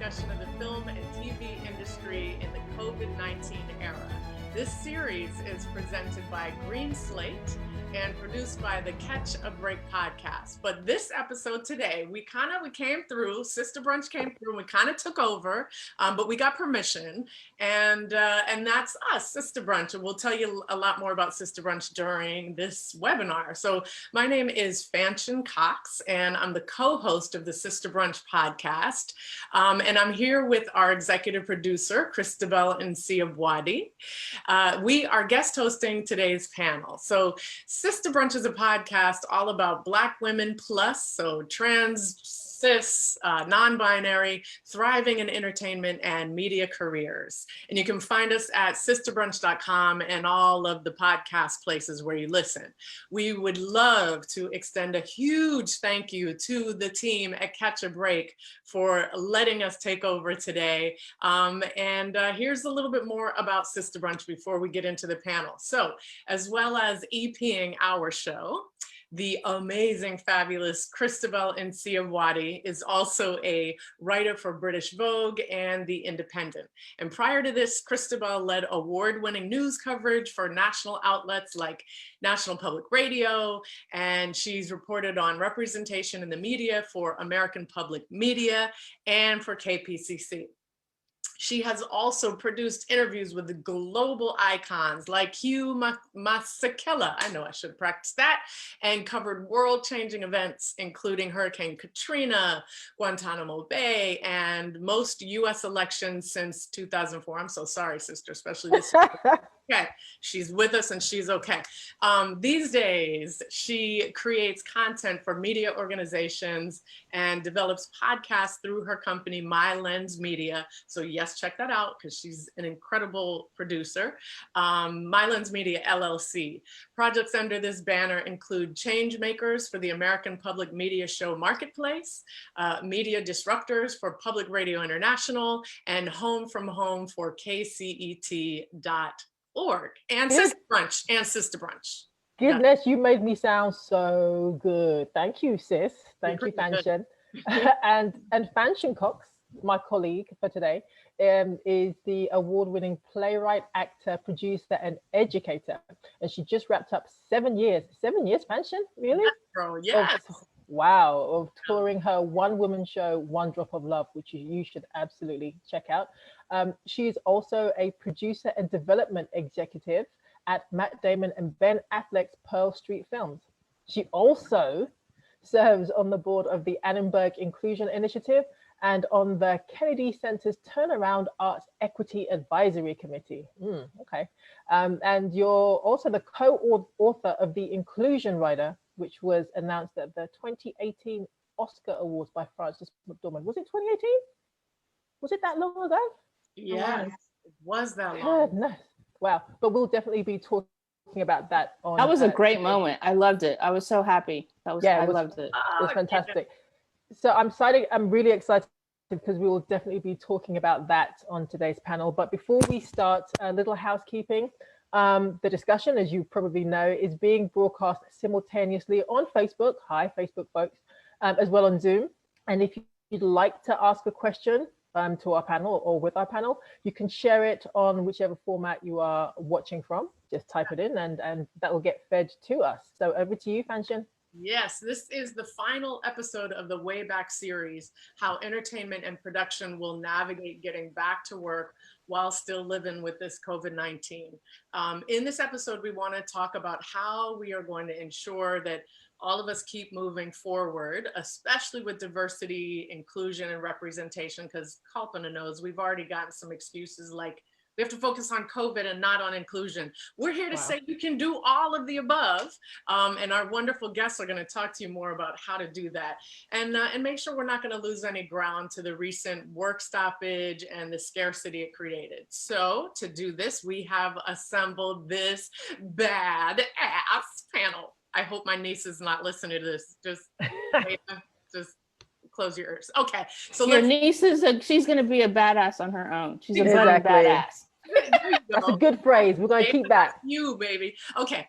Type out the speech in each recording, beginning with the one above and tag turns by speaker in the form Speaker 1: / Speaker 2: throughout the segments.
Speaker 1: discussion of the film and TV industry in the COVID-19 era. This series is presented by Green Slate and produced by the Catch a Break podcast. But this episode today, we came through, Sista Brunch came through, we kind of took over, but we got permission, and that's us, Sista Brunch, and we'll tell you a lot more about Sista Brunch during this webinar. So my name is Fanshen Cox, and I'm the co-host of the Sista Brunch podcast, and I'm here with our executive producer, Christabel Nsiah-Buadi. We are guest hosting today's panel. So Sista Brunch is a podcast all about Black women plus, so trans, cis, non-binary, thriving in entertainment and media careers. And you can find us at sistabrunch.com and all of the podcast places where you listen. We would love to extend a huge thank you to the team at Catch a Break for letting us take over today. Here's a little bit more about Sista Brunch before we get into the panel. So, as well as EPing our show, the amazing, fabulous Christabel Nsiah-Buadi is also a writer for British Vogue and The Independent. And prior to this, Christabel led award-winning news coverage for national outlets like National Public Radio, and she's reported on representation in the media for American Public Media and for KPCC. She has also produced interviews with the global icons like Hugh Masekela, I know I should practice that, and covered world-changing events, including Hurricane Katrina, Guantanamo Bay, and most US elections since 2004. I'm so sorry, sister, especially this year. Okay, she's with us and she's okay. These days, she creates content for media organizations and develops podcasts through her company, My Lens Media. So yes, check that out because she's an incredible producer. My Lens Media, LLC. Projects under this banner include Change Makers for the American Public Media Show Marketplace, Media Disruptors for Public Radio International, and Home from Home for KCET.org. And Sista Brunch.
Speaker 2: Goodness, you made me sound so good. Thank you, sis. Thank you, Fanshen. and Fanshen Cox, my colleague for today, is the award-winning playwright, actor, producer, and educator. And she just wrapped up 7 years. 7 years, Fanshen? Really?
Speaker 1: Yes, bro, yes.
Speaker 2: Of touring her one-woman show, One Drop of Love, which you should absolutely check out. She is also a producer and development executive at Matt Damon and Ben Affleck's Pearl Street Films. She also serves on the board of the Annenberg Inclusion Initiative and on the Kennedy Center's Turnaround Arts Equity Advisory Committee. Okay. And you're also the co-author of The Inclusion Rider, which was announced at the 2018 Oscar Awards by Frances McDormand. Was it 2018? Was it that long ago?
Speaker 1: Yes, it was that long.
Speaker 2: Goodness. Wow. But we'll definitely be talking about that on.
Speaker 3: That was a great moment. I loved it. I was so happy. I loved it.
Speaker 2: It was fantastic. So I'm really excited because we will definitely be talking about that on today's panel. But before we start, a little housekeeping. The discussion, as you probably know, is being broadcast simultaneously on Facebook. Hi, Facebook folks, as well on Zoom. And if you'd like to ask a question to our panel or with our panel, you can share it on whichever format you are watching from. Just type it in and that will get fed to us. So over to you, Fanshen.
Speaker 1: Yes, this is the final episode of the Way Back series, how entertainment and production will navigate getting back to work while still living with this COVID-19. In this episode, we want to talk about how we are going to ensure that all of us keep moving forward, especially with diversity, inclusion, and representation, because Kalpana knows we've already gotten some excuses like, we have to focus on COVID and not on inclusion. We're here to say you can do all of the above. And our wonderful guests are gonna talk to you more about how to do that. And make sure we're not gonna lose any ground to the recent work stoppage and the scarcity it created. So to do this, we have assembled this badass panel. I hope my niece is not listening to this. Just close your ears. Okay, so
Speaker 3: your niece is she's gonna be a badass on her own. She's a badass.
Speaker 2: That's a good phrase. We're gonna keep that.
Speaker 1: You baby. Okay.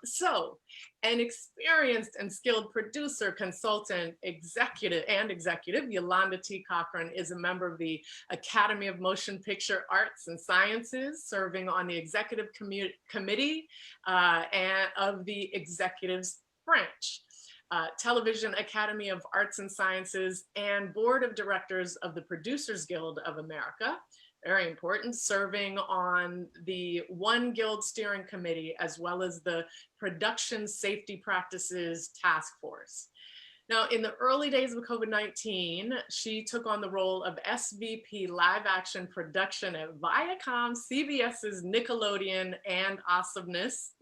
Speaker 1: So An experienced and skilled producer, consultant, executive, Yolanda Cochran is a member of the Academy of Motion Picture Arts and Sciences, serving on the executive committee and of the Executives Branch. Television Academy of Arts and Sciences, and Board of Directors of the Producers Guild of America. Very important, serving on the One Guild Steering Committee, as well as the Production Safety Practices Task Force. Now, in the early days of COVID-19, she took on the role of SVP Live Action Production at ViacomCBS's Nickelodeon and Awesomeness,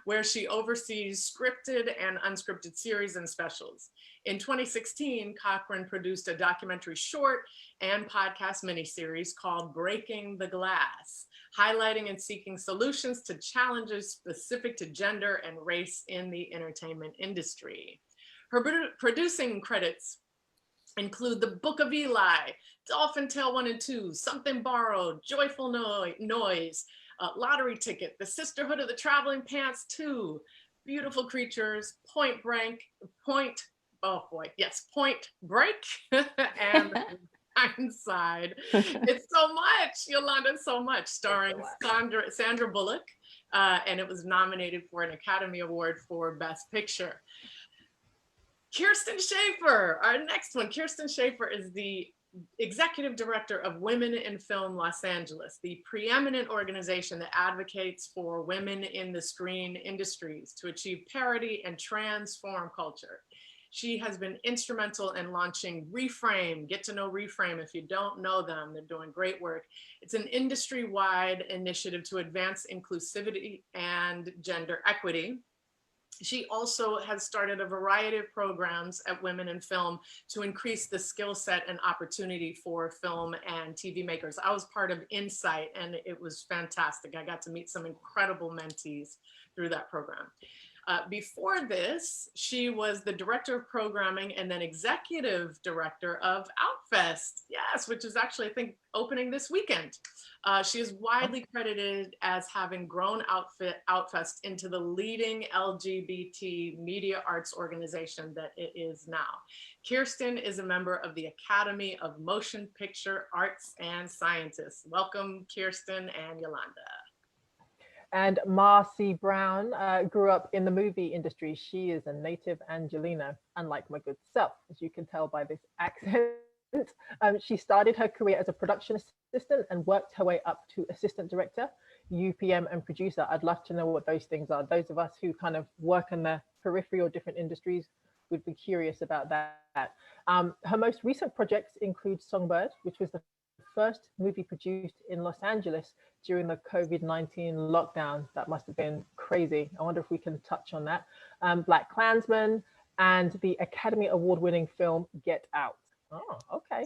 Speaker 1: where she oversees scripted and unscripted series and specials. In 2016, Cochran produced a documentary short and podcast miniseries called Breaking the Glass, highlighting and seeking solutions to challenges specific to gender and race in the entertainment industry. Her producing credits include The Book of Eli, Dolphin Tale 1 and 2, Something Borrowed, Joyful Noise, Lottery Ticket, The Sisterhood of the Traveling Pants 2, Beautiful Creatures, Point Break, and Inside. It's so much, Yolanda, so much, starring Sandra Bullock, and it was nominated for an Academy Award for Best Picture. Kirsten Schaffer, our next one. Kirsten Schaffer is the Executive Director of Women in Film Los Angeles, the preeminent organization that advocates for women in the screen industries to achieve parity and transform culture. She has been instrumental in launching ReFrame. Get to know ReFrame if you don't know them. They're doing great work. It's an industry-wide initiative to advance inclusivity and gender equity. She also has started a variety of programs at Women in Film to increase the skill set and opportunity for film and TV makers. I was part of Insight, and it was fantastic. I got to meet some incredible mentees through that program. Before this, she was the Director of Programming and then Executive Director of Outfest, yes, which is actually, I think, opening this weekend. She is widely credited as having grown Outfest into the leading LGBT media arts organization that it is now. Kirsten is a member of the Academy of Motion Picture Arts and Sciences. Welcome, Kirsten and Yolanda.
Speaker 2: And Marcei Brown grew up in the movie industry. She is a native Angelina, unlike my good self, as you can tell by this accent. She started her career as a production assistant and worked her way up to assistant director, UPM, and producer. I'd love to know what those things are. Those of us who kind of work in the periphery or different industries would be curious about that. Her most recent projects include Songbird, which was the first movie produced in Los Angeles during the COVID-19 lockdown. That must have been crazy. I wonder if we can touch on that. Black Klansman, and the Academy Award-winning film Get Out. Oh, okay.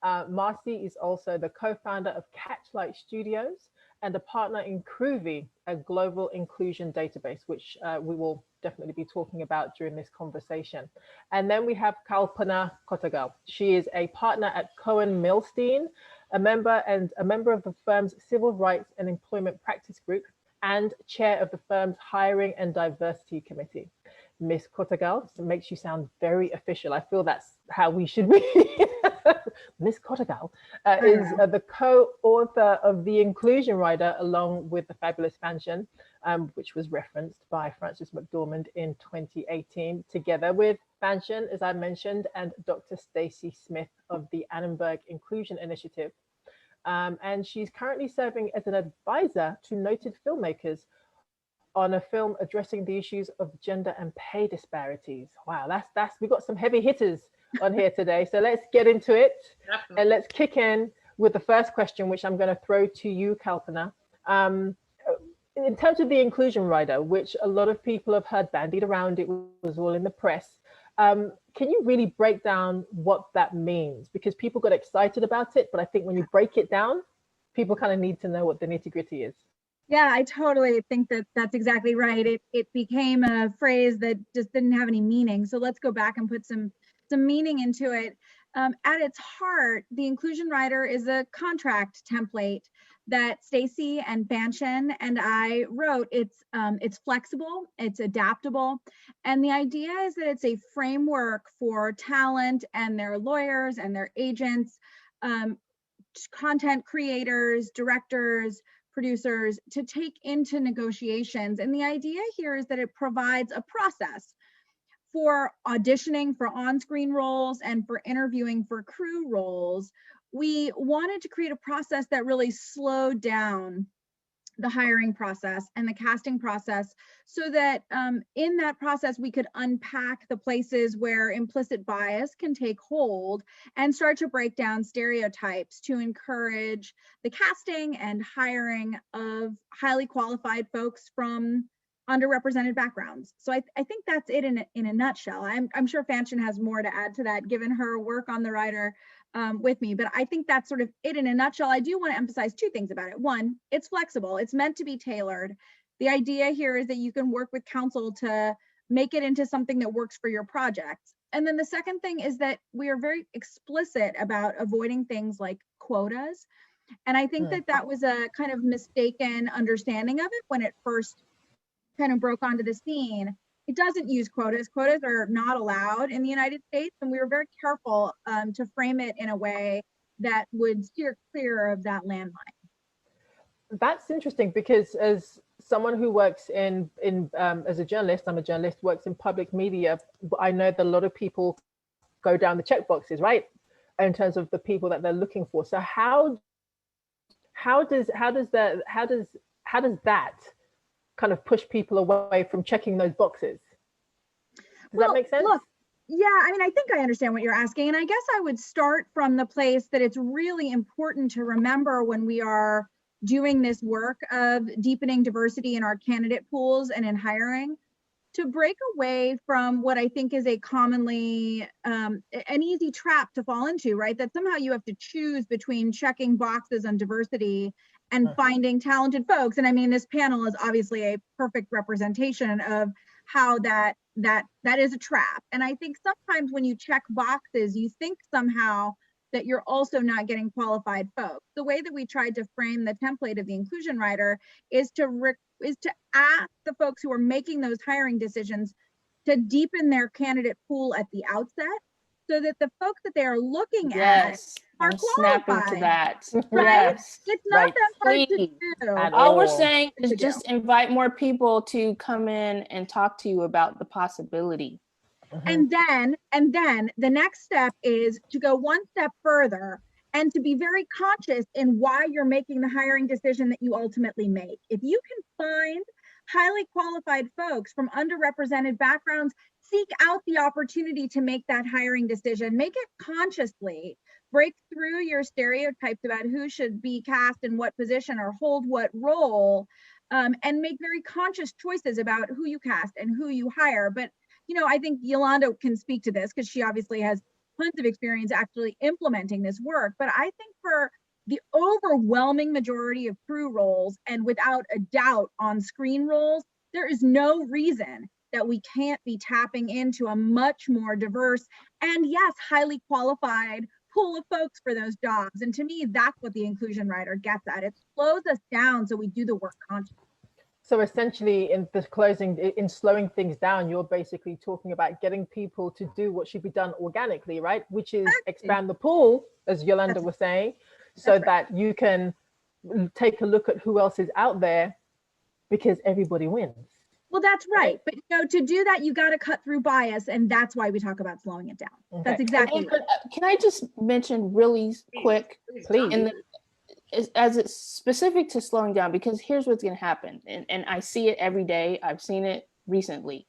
Speaker 2: Marcei is also the co-founder of Catchlight Studios and a partner in Crewvie, a global inclusion database, which we will definitely be talking about during this conversation. And then we have Kalpana Kotagal. She is a partner at Cohen Milstein, a member of the firm's Civil Rights and Employment Practice Group, and chair of the firm's Hiring and Diversity Committee. Miss Kotagal makes you sound very official. I feel that's how we should be. Miss Kotagal is the co-author of The Inclusion Rider, along with the fabulous Fanshen, which was referenced by Frances McDormand in 2018, together with Fanshen, as I mentioned, and Dr. Stacey Smith of the Annenberg Inclusion Initiative. And she's currently serving as an advisor to noted filmmakers on a film addressing the issues of gender and pay disparities. Wow, we've got some heavy hitters on here today. So let's get into it. Definitely. And let's kick in with the first question, which I'm going to throw to you, Kalpana. In terms of the Inclusion Rider, which a lot of people have heard bandied around, it was all in the press. Can you really break down what that means? Because people got excited about it, but I think when you break it down, people kind of need to know what the nitty-gritty is.
Speaker 4: Yeah, I totally think that that's exactly right. It became a phrase that just didn't have any meaning. So let's go back and put some meaning into it. At its heart, the inclusion rider is a contract template that Stacy and Fanshen and I wrote. It's flexible, it's adaptable, and the idea is that it's a framework for talent and their lawyers and their agents, content creators, directors, producers to take into negotiations. And the idea here is that it provides a process for auditioning for on-screen roles and for interviewing for crew roles. We wanted to create a process that really slowed down the hiring process and the casting process so that in that process, we could unpack the places where implicit bias can take hold and start to break down stereotypes to encourage the casting and hiring of highly qualified folks from underrepresented backgrounds. So I think that's it in a nutshell. I'm sure Fanshen has more to add to that, given her work on the writer with me, but I think that's sort of it in a nutshell. I do want to emphasize two things about it. One, it's flexible. It's meant to be tailored. The idea here is that you can work with counsel to make it into something that works for your project. And then the second thing is that we are very explicit about avoiding things like quotas. And I think that was a kind of mistaken understanding of it when it first kind of broke onto the scene. It doesn't use quotas. Quotas are not allowed in the United States, and we were very careful to frame it in a way that would steer clear of that landmine.
Speaker 2: That's interesting, because as someone who works in as a journalist, I'm a journalist, works in public media, I know that a lot of people go down the check boxes, right, in terms of the people that they're looking for. So how does that kind of push people away from checking those boxes? Does that make sense?
Speaker 4: Look, yeah, I mean, I think I understand what you're asking. And I guess I would start from the place that it's really important to remember when we are doing this work of deepening diversity in our candidate pools and in hiring, to break away from what I think is a commonly an easy trap to fall into, right? That somehow you have to choose between checking boxes on diversity and finding talented folks. And I mean, this panel is obviously a perfect representation of how that is a trap. And I think sometimes when you check boxes, you think somehow that you're also not getting qualified folks. The way that we tried to frame the template of the inclusion rider is to ask the folks who are making those hiring decisions to deepen their candidate pool at the outset, so that the folks that they are looking at are qualified.
Speaker 3: To that.
Speaker 4: Right?
Speaker 3: Yes.
Speaker 4: It's not that hard to do.
Speaker 3: All we're saying is just invite more people to come in and talk to you about the possibility.
Speaker 4: And then the next step is to go one step further and to be very conscious in why you're making the hiring decision that you ultimately make. If you can find highly qualified folks from underrepresented backgrounds, seek out the opportunity to make that hiring decision. Make it consciously. Break through your stereotypes about who should be cast in what position or hold what role, and make very conscious choices about who you cast and who you hire. But, you know, I think Yolanda can speak to this because she obviously has tons of experience actually implementing this work. But I think for the overwhelming majority of crew roles, and without a doubt on screen roles, there is no reason that we can't be tapping into a much more diverse and, yes, highly qualified pool of folks for those jobs. And to me, that's what the inclusion rider gets at. It slows us down so we do the work consciously.
Speaker 2: So essentially, in slowing things down, you're basically talking about getting people to do what should be done organically, right? Which is expand the pool, as Yolanda was saying, so that you can take a look at who else is out there, because everybody wins.
Speaker 4: Well, that's right. But, you know, to do that, you got to cut through bias. And that's why we talk about slowing it down. Okay. That's exactly right.
Speaker 3: Can I just mention really quick,
Speaker 2: please.
Speaker 3: As it's specific to slowing down, because here's what's going to happen. And I see it every day. I've seen it recently.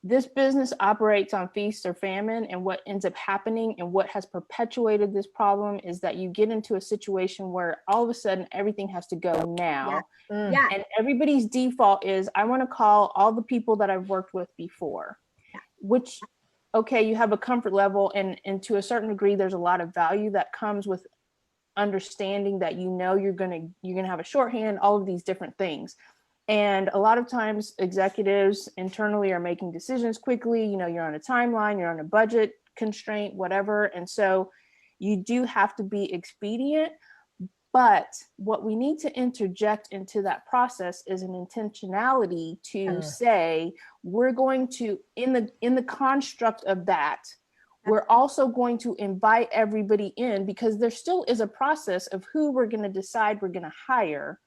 Speaker 3: This business operates on feast or famine. And what ends up happening and what has perpetuated this problem is that you get into a situation where all of a sudden everything has to go now.
Speaker 4: Yeah.
Speaker 3: And everybody's default is, I want to call all the people that I've worked with before, which, okay, you have a comfort level. And to a certain degree, there's a lot of value that comes with understanding that, you know, you're gonna have a shorthand, all of these different things. And a lot of times executives internally are making decisions quickly. You know, you're on a timeline, you're on a budget constraint, whatever. And so you do have to be expedient. But what we need to interject into that process is an intentionality to say, we're going to, in the construct of that, we're also going to invite everybody in, because there still is a process of who we're going to decide we're going to hire.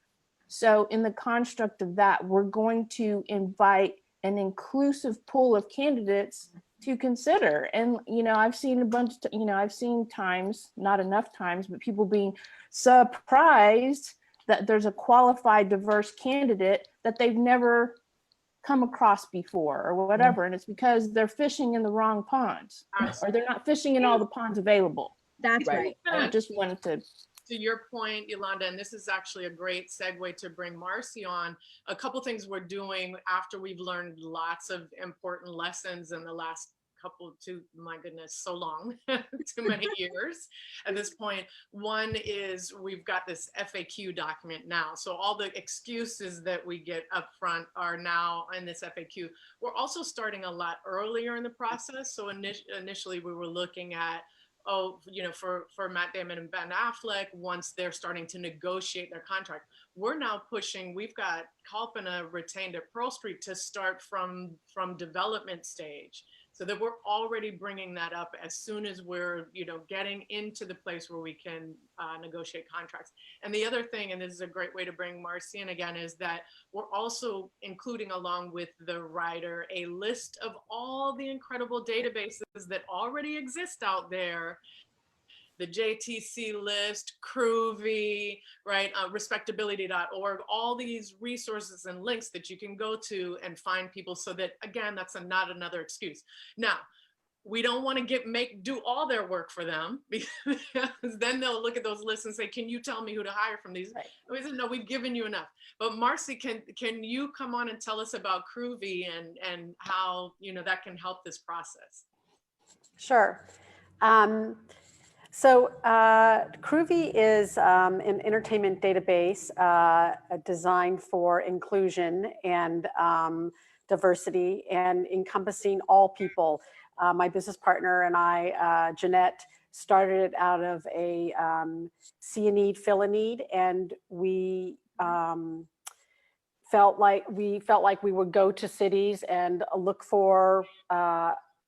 Speaker 3: So in the construct of that, we're going to invite an inclusive pool of candidates to consider. And, you know, I've seen a bunch, I've seen times, not enough times, but people being surprised that there's a qualified, diverse candidate that they've never come across before or whatever. And it's because they're fishing in the wrong ponds, or they're not fishing in all the ponds available.
Speaker 4: That's right.
Speaker 3: I just wanted
Speaker 1: to your point, Yolanda, and this is actually a great segue to bring Marcei on, a couple things we're doing after we've learned lots of important lessons in the last my goodness, so long, too many years at this point. One is we've got this FAQ document now. So all the excuses that we get up front are now in this FAQ. We're also starting a lot earlier in the process. So initially we were looking at, for Matt Damon and Ben Affleck, once they're starting to negotiate their contract, we're now pushing, we've got Kalpana retained at Pearl Street to start from development stage, so that we're already bringing that up as soon as we're, getting into the place where we can negotiate contracts. And the other thing, and this is a great way to bring Marcei in again, is that we're also including, along with the writer, a list of all the incredible databases that already exist out there. The JTC list, Crewvie, right? Respectability.org, all these resources and links that you can go to and find people, so that, again, that's not another excuse. Now, we don't want to do all their work for them, because then they'll look at those lists and say, can you tell me who to hire from these? Right. We said, no, we've given you enough. But Marcei, can you come on and tell us about Crewvie and how, that can help this process?
Speaker 5: Sure. So Crewvie is an entertainment database designed for inclusion and diversity, and encompassing all people. My business partner and I, Jeanette, started it out of a see a need, fill a need, and we felt like we would go to cities and look for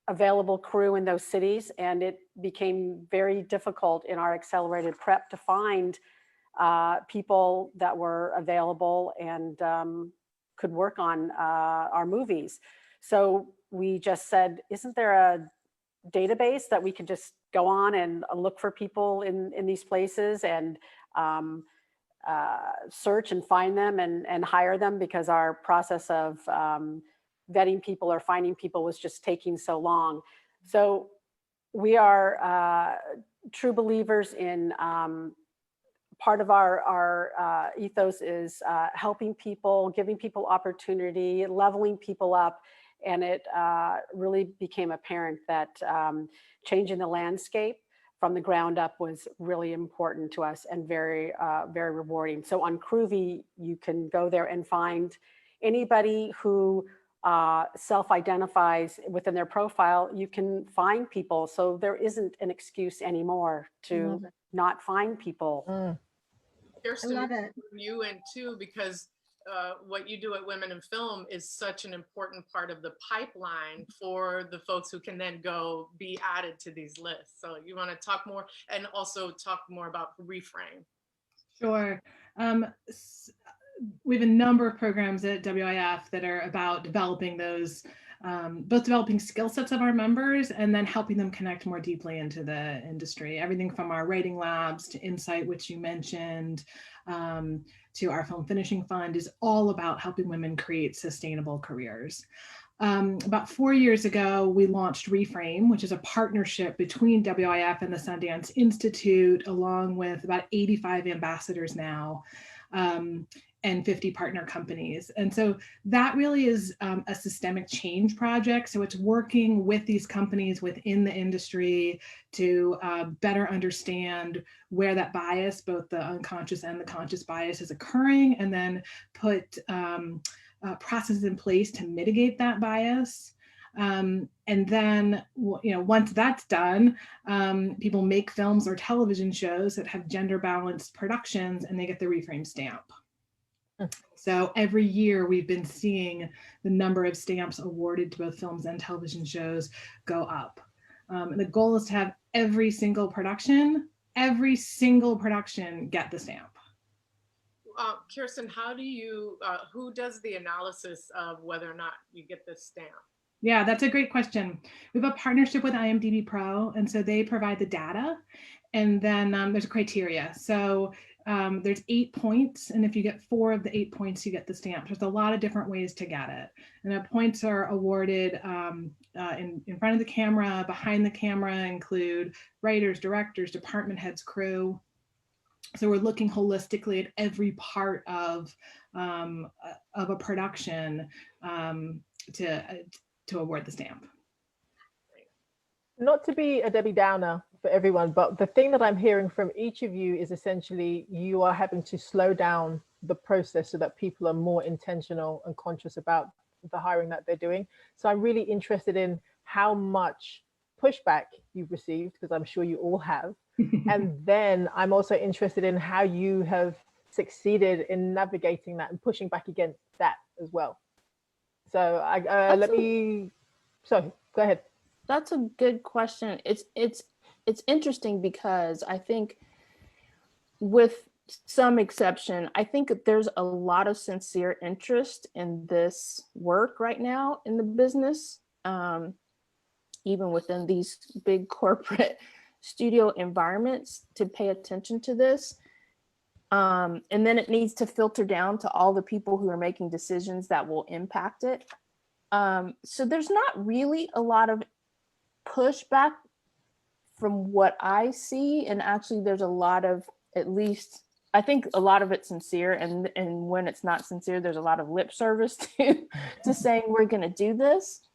Speaker 5: available crew in those cities, and it became very difficult in our accelerated prep to find people that were available and could work on our movies. So we just said, isn't there a database that we could just go on and look for people in these places and search and find them and hire them, because our process of vetting people or finding people was just taking so long. So we are true believers in part of our ethos is helping people, giving people opportunity, leveling people up. And it really became apparent that changing the landscape from the ground up was really important to us and very, very rewarding. So on Crewvie, you can go there and find anybody who self-identifies within their profile. You can find people. So there isn't an excuse anymore to not find people.
Speaker 1: Kirsten, I love it. You in too, because what you do at Women in Film is such an important part of the pipeline for the folks who can then go be added to these lists. So you want to talk more, and also talk more about ReFrame.
Speaker 6: Sure. We have a number of programs at WIF that are about developing those, both developing skill sets of our members and then helping them connect more deeply into the industry. Everything from our writing labs to Insight, which you mentioned, to our film finishing fund, is all about helping women create sustainable careers. About 4 years ago, we launched ReFrame, which is a partnership between WIF and the Sundance Institute, along with about 85 ambassadors now, and 50 partner companies. And so that really is a systemic change project. So it's working with these companies within the industry to better understand where that bias, both the unconscious and the conscious bias, is occurring, and then put processes in place to mitigate that bias. And then, once that's done, people make films or television shows that have gender balanced productions, and they get the ReFrame stamp. So every year we've been seeing the number of stamps awarded to both films and television shows go up. And the goal is to have every single production get the stamp.
Speaker 1: Kirsten, how do you, who does the analysis of whether or not you get this stamp?
Speaker 6: Yeah, that's a great question. We have a partnership with IMDb Pro, and so they provide the data, and then there's a criteria. So there's 8 points, and if you get 4 of the 8 points, you get the stamp. There's a lot of different ways to get it. And the points are awarded in front of the camera, behind the camera, include writers, directors, department heads, crew. So we're looking holistically at every part of a production to award the stamp.
Speaker 2: Not to be a Debbie Downer for everyone, but the thing that I'm hearing from each of you is essentially you are having to slow down the process so that people are more intentional and conscious about the hiring that they're doing. So I'm really interested in how much pushback you've received, because I'm sure you all have. And then I'm also interested in how you have succeeded in navigating that and pushing back against that as well. So go ahead.
Speaker 3: That's a good question. It's interesting because I think, with some exception, I think there's a lot of sincere interest in this work right now in the business, even within these big corporate studio environments, to pay attention to this. And then it needs to filter down to all the people who are making decisions that will impact it. So there's not really a lot of pushback from what I see. And actually there's a lot of, at least, I think a lot of it's sincere. And when it's not sincere, there's a lot of lip service to saying we're going to do this.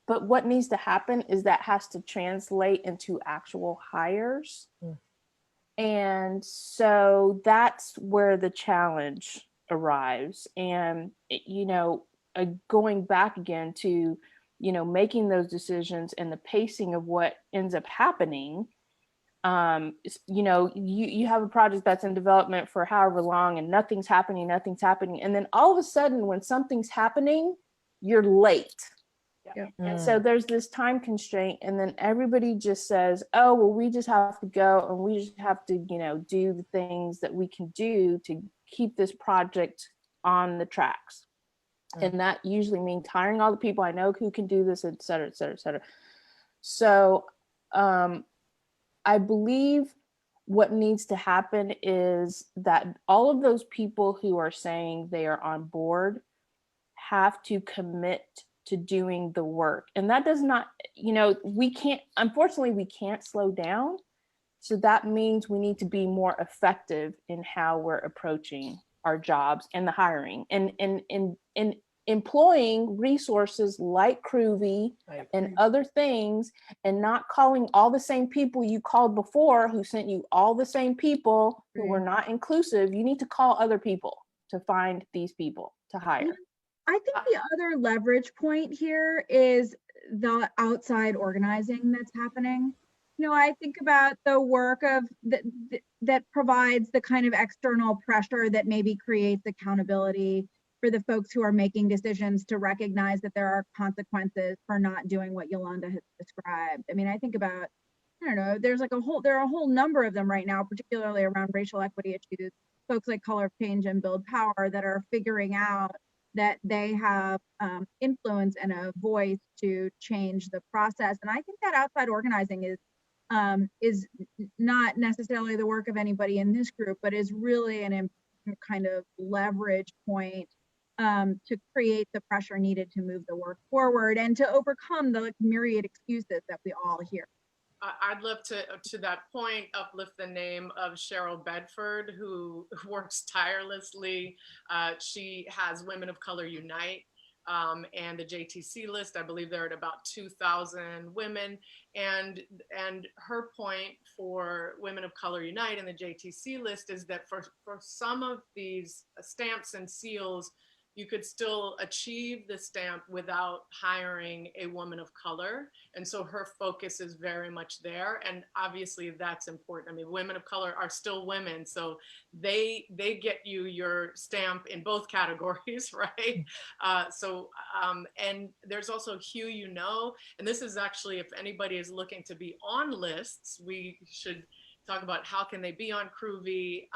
Speaker 3: But what needs to happen is that has to translate into actual hires. And so that's where the challenge arrives. And, going back again to, making those decisions and the pacing of what ends up happening. You have a project that's in development for however long and nothing's happening. And then all of a sudden, when something's happening, you're late.
Speaker 2: Yeah.
Speaker 3: And so there's this time constraint, and then everybody just says, oh, well, we just have to go and we just have to, do the things that we can do to keep this project on the tracks. And that usually means hiring all the people I know who can do this, et cetera, et cetera, et cetera. So I believe what needs to happen is that all of those people who are saying they are on board have to commit to doing the work. And that does not, unfortunately, we can't slow down. So that means we need to be more effective in how we're approaching our jobs and the hiring and employing resources like Crewvie and other things, and not calling all the same people you called before who sent you all the same people who were not inclusive. You need to call other people to find these people to hire.
Speaker 4: I think the other leverage point here is the outside organizing that's happening. I think about the work of that provides the kind of external pressure that maybe creates accountability for the folks who are making decisions to recognize that there are consequences for not doing what Yolanda has described. I mean, I think about, there are a whole number of them right now, particularly around racial equity issues, folks like Color of Change and Build Power that are figuring out that they have influence and a voice to change the process. And I think that outside organizing is not necessarily the work of anybody in this group, but is really an important kind of leverage point to create the pressure needed to move the work forward and to overcome the myriad excuses that we all hear.
Speaker 1: I'd love to that point, uplift the name of Cheryl Bedford, who works tirelessly. She has Women of Color Unite and the JTC list. I believe they're at about 2,000 women. And her point for Women of Color Unite and the JTC list is that for some of these stamps and seals, you could still achieve the stamp without hiring a woman of color. And so her focus is very much there. And obviously that's important. I mean, women of color are still women, so they get you your stamp in both categories, right? And there's also Hugh, and this is actually, if anybody is looking to be on lists, we should talk about how can they be on Crewvie.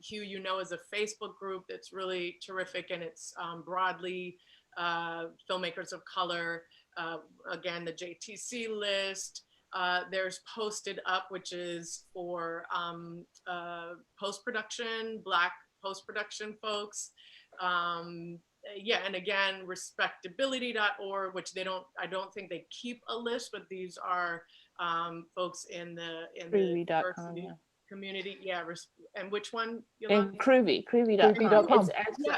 Speaker 1: Hugh, is a Facebook group that's really terrific, and it's broadly filmmakers of color. Again, the JTC list. There's Posted Up, which is for post-production, Black post-production folks. And again, respectability.org, which I don't think they keep a list, but these are folks in the diversity community. Yeah. And which one?
Speaker 3: And Crewvie, Crewvie.com.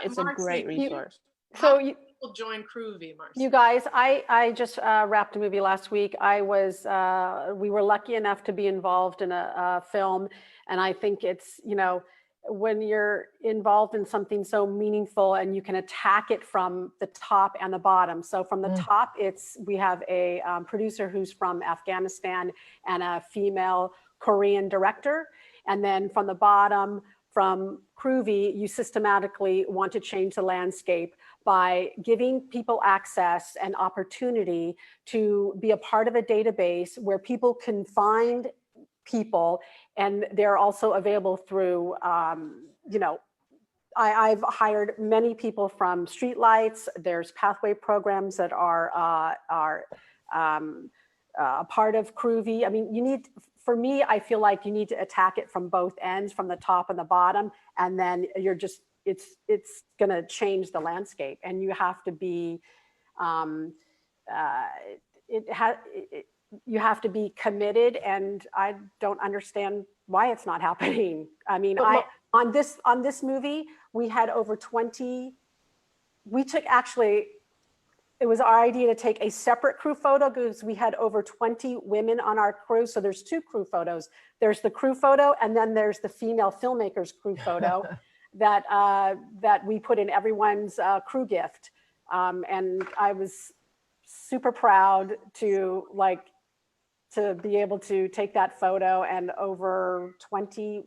Speaker 3: It's a great resource.
Speaker 5: So
Speaker 1: people join Crewvie, Marcei.
Speaker 5: You guys, I just wrapped a movie last week. We were lucky enough to be involved in a film, and I think it's, when you're involved in something so meaningful and you can attack it from the top and the bottom. So from the top, we have a producer who's from Afghanistan and a female Korean director. And then from the bottom, from Crewvie, you systematically want to change the landscape by giving people access and opportunity to be a part of a database where people can find people, and they're also available through, I've hired many people from streetlights. There's pathway programs that are a part of Crewvie. I mean, for me, I feel like you need to attack it from both ends, from the top and the bottom, and then it's gonna change the landscape. And you have to be, you have to be committed, and I don't understand why it's not happening. I mean, on this movie, we had over 20, it was our idea to take a separate crew photo because we had over 20 women on our crew. So there's two crew photos. There's the crew photo, and then there's the female filmmakers crew photo that we put in everyone's crew gift. And I was super proud to be able to take that photo, and over 20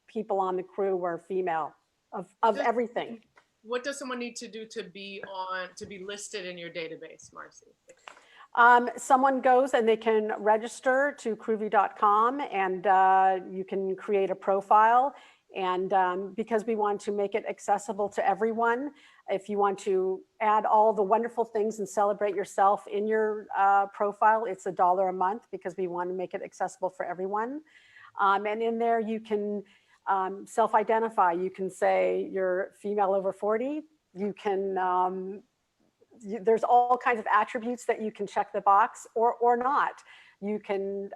Speaker 5: people on the crew were female of everything.
Speaker 1: What does someone need to do to be listed in your database, Marcei?
Speaker 5: Someone goes and they can register to Crewvie.com, and you can create a profile. And because we want to make it accessible to everyone, if you want to add all the wonderful things and celebrate yourself in your profile, it's $1 a month, because we want to make it accessible for everyone. And in there, you can self-identify. You can say you're female over 40. You can, there's all kinds of attributes that you can check the box or not. You can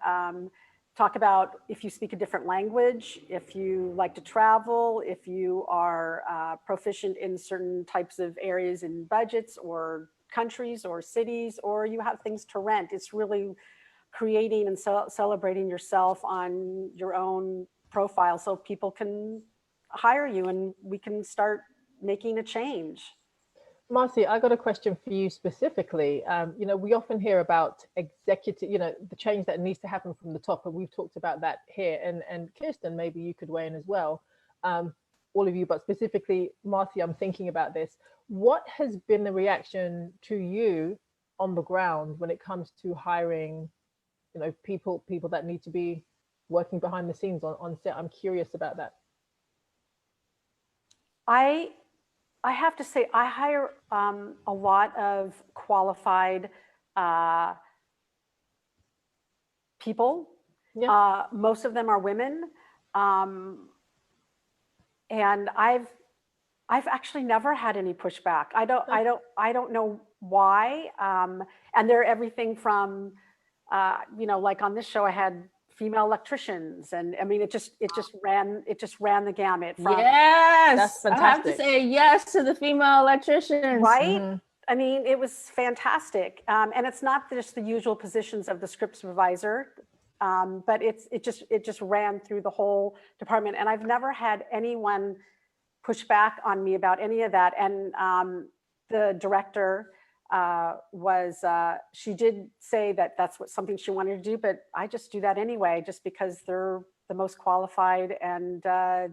Speaker 5: talk about if you speak a different language, if you like to travel, if you are proficient in certain types of areas in budgets or countries or cities, or you have things to rent. It's really creating and celebrating yourself on your own profile so people can hire you and we can start making a change.
Speaker 2: Marcei, I got a question for you specifically. We often hear about executive, the change that needs to happen from the top, and we've talked about that here. And Kirsten, maybe you could weigh in as well, all of you, but specifically Marcei, I'm thinking about this. What has been the reaction to you on the ground when it comes to hiring, people that need to be working behind the scenes on set? I'm curious about that.
Speaker 5: I have to say, I hire a lot of qualified people. Yeah. Most of them are women, and I've actually never had any pushback. I don't know why. And they're everything from, like on this show, I had female electricians, and I mean, it just ran the gamut.
Speaker 3: Yes,
Speaker 2: that's fantastic.
Speaker 3: I have to say yes to the female electricians,
Speaker 5: right? Mm-hmm. I mean, it was fantastic, and it's not just the usual positions of the script supervisor, but it just ran through the whole department, and I've never had anyone pushback on me about any of that. And the director she did say that that's something she wanted to do, but I just do that anyway, just because they're the most qualified and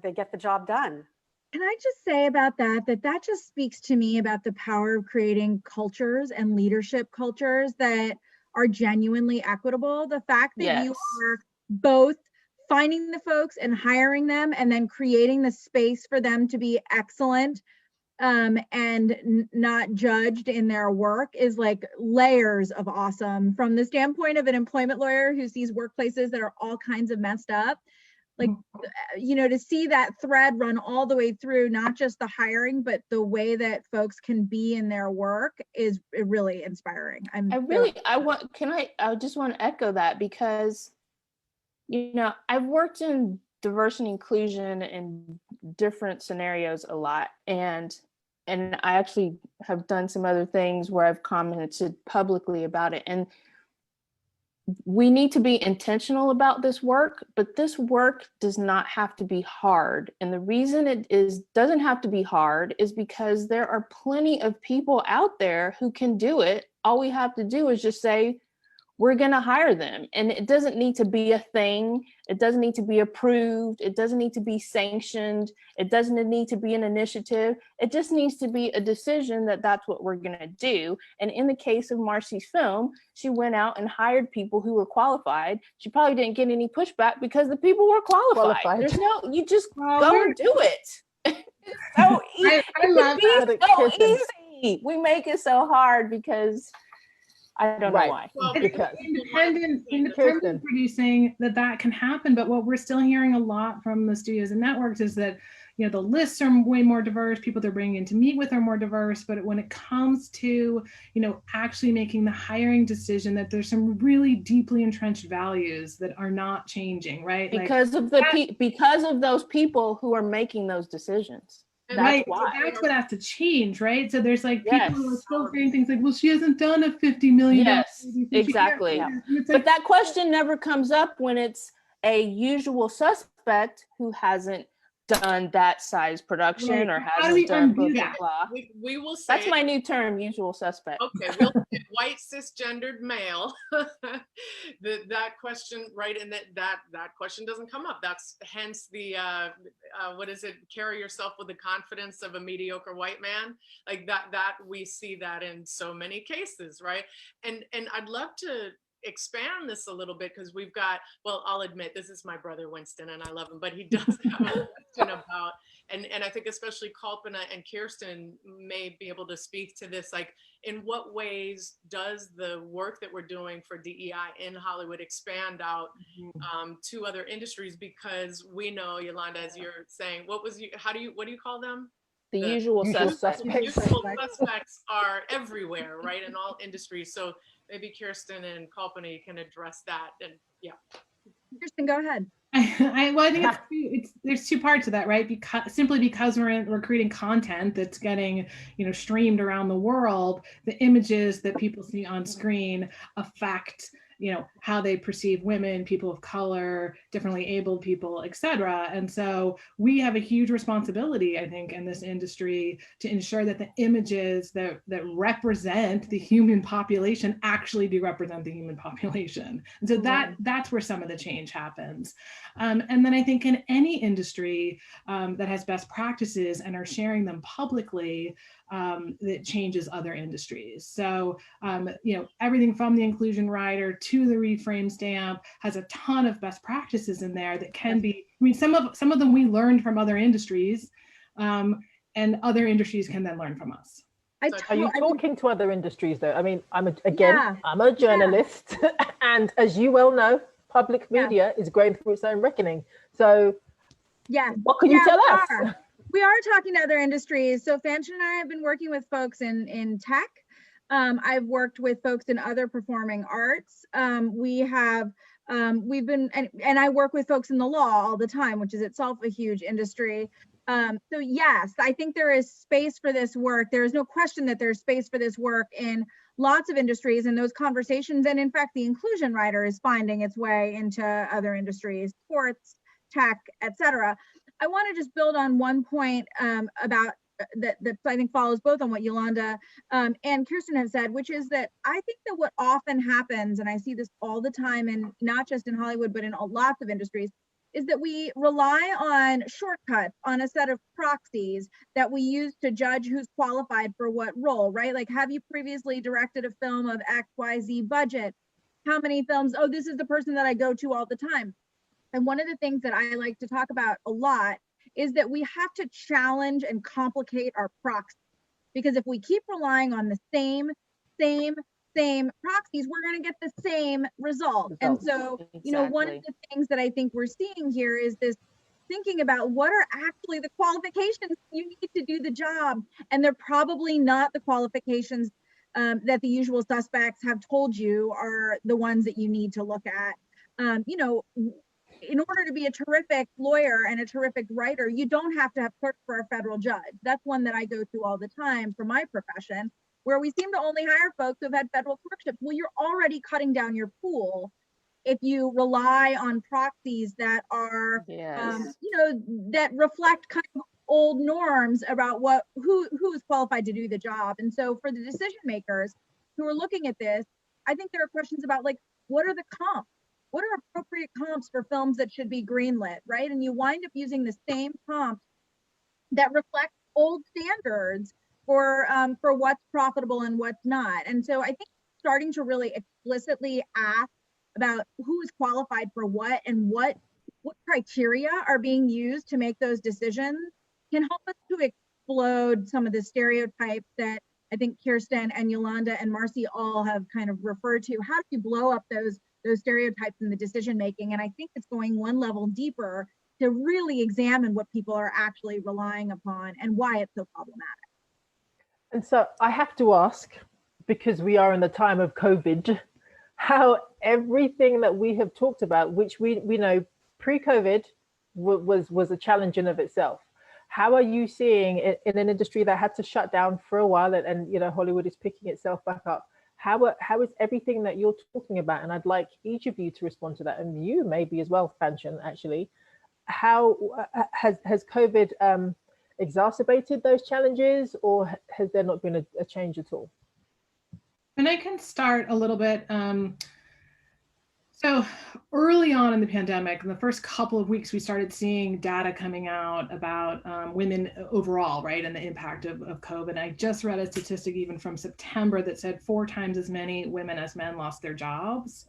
Speaker 5: they get the job done.
Speaker 4: Can I just say about that just speaks to me about the power of creating cultures and leadership cultures that are genuinely equitable. The fact that you are both finding the folks and hiring them and then creating the space for them to be excellent and not judged in their work is like layers of awesome. From the standpoint of an employment lawyer who sees workplaces that are all kinds of messed up, like, you know, to see that thread run all the way through, not just the hiring, but the way that folks can be in their work is really inspiring. I
Speaker 3: just want to echo that, because, you know, I've worked in diversity and inclusion in different scenarios a lot. And I actually have done some other things where I've commented publicly about it. And we need to be intentional about this work, but this work does not have to be hard. And the reason it doesn't have to be hard is because there are plenty of people out there who can do it. All we have to do is just say, we're going to hire them. And it doesn't need to be a thing. It doesn't need to be approved. It doesn't need to be sanctioned. It doesn't need to be an initiative. It just needs to be a decision that that's what we're going to do. And in the case of Marcei's film, she went out and hired people who were qualified. She probably didn't get any pushback because the people were qualified. There's no, you just go and do it. It's so easy.
Speaker 6: I love
Speaker 3: that. So easy. We make it so hard because I don't know why.
Speaker 6: Well, independent producing that can happen, but what we're still hearing a lot from the studios and networks is that, you know, the lists are way more diverse, people they're bringing in to meet with are more diverse, but when it comes to, you know, actually making the hiring decision, that there's some really deeply entrenched values that are not changing, right?
Speaker 3: Because of those people who are making those decisions. That's why.
Speaker 6: So that's what has to change, right? So there's like people who are still saying things like, well, she hasn't done a $50 million.
Speaker 3: Yes, exactly. But that question never comes up when it's a usual suspect who hasn't done that size production or hasn't done blah, blah, blah.
Speaker 1: We will say
Speaker 3: that's my new term, usual suspect.
Speaker 1: Okay, we'll say white cisgendered male. that question, right? And that question doesn't come up. That's hence the what is it? Carry yourself with the confidence of a mediocre white man. Like that we see that in so many cases, right? And I'd love to expand this a little bit, because we've got, well, I'll admit this is my brother Winston and I love him, but he does have a question about, and I think especially Kalpana and Kirsten may be able to speak to this, like in what ways does the work that we're doing for DEI in Hollywood expand out to other industries? Because we know, Yolanda, as you're saying, what do you call them?
Speaker 3: The usual suspects.
Speaker 1: The usual suspects are everywhere, right, in all industries. So maybe Kirsten and Kalpana, you can address that. And yeah,
Speaker 4: Kirsten, go ahead.
Speaker 6: I think there's two parts of that, right? Because we're creating content that's getting, you know, streamed around the world, the images that people see on screen affect, you know, how they perceive women, people of color, differently abled people, et cetera. And so we have a huge responsibility, I think, in this industry to ensure that the images that represent the human population actually do represent the human population. And so that's where some of the change happens. And then I think in any industry that has best practices and are sharing them publicly, that changes other industries. So, you know, everything from the inclusion rider to the ReFrame stamp has a ton of best practices in there that can be, I mean, some of them we learned from other industries, and other industries can then learn from us.
Speaker 2: Are you talking to other industries though? I mean, I'm a journalist, and as you well know, public media is going through its own reckoning. So what can you tell us?
Speaker 4: We are talking to other industries. So Fanshen and I have been working with folks in tech. I've worked with folks in other performing arts. We've been, and I work with folks in the law all the time, which is itself a huge industry. So yes, I think there is space for this work. There is no question that there's space for this work in lots of industries and those conversations. And in fact, the inclusion rider is finding its way into other industries, sports, tech, et cetera. I want to just build on one point about that I think follows both on what Yolanda and Kirsten have said, which is that I think that what often happens, and I see this all the time, and not just in Hollywood, but in lots of industries, is that we rely on shortcuts, on a set of proxies that we use to judge who's qualified for what role, right? Like, have you previously directed a film of XYZ budget? How many films? Oh, this is the person that I go to all the time. And one of the things that I like to talk about a lot is that we have to challenge and complicate our proxies. Because if we keep relying on the same proxies, we're going to get the same result. And so, you know, one of the things that I think we're seeing here is this thinking about what are actually the qualifications you need to do the job. And they're probably not the qualifications that the usual suspects have told you are the ones that you need to look at. You know, in order to be a terrific lawyer and a terrific writer, you don't have to have clerked for a federal judge. That's one that I go through all the time for my profession, where we seem to only hire folks who've had federal clerkships. Well, you're already cutting down your pool if you rely on proxies that are, you know, that reflect kind of old norms about who is qualified to do the job. And so for the decision makers who are looking at this, I think there are questions about, like, what are the comps? What are appropriate comps for films that should be greenlit, right? And you wind up using the same comps that reflect old standards for what's profitable and what's not. And so I think starting to really explicitly ask about who is qualified for what and what criteria are being used to make those decisions can help us to explode some of the stereotypes that I think Kirsten and Yolanda and Marcei all have kind of referred to. How do you blow up those stereotypes in the decision making? And I think it's going one level deeper to really examine what people are actually relying upon and why it's so problematic.
Speaker 2: And so I have to ask, because we are in the time of COVID, how everything that we have talked about, which we know pre-COVID was a challenge in of itself. How are you seeing it in an industry that had to shut down for a while, and you know, Hollywood is picking itself back up? How is everything that you're talking about? And I'd like each of you to respond to that, and you maybe as well, Fanshen, actually. How has COVID exacerbated those challenges, or has there not been a change at all?
Speaker 6: And I can start a little bit. So early on in the pandemic, in the first couple of weeks, we started seeing data coming out about women overall, right, and the impact of COVID. I just read a statistic even from September that said 4 times as many women as men lost their jobs.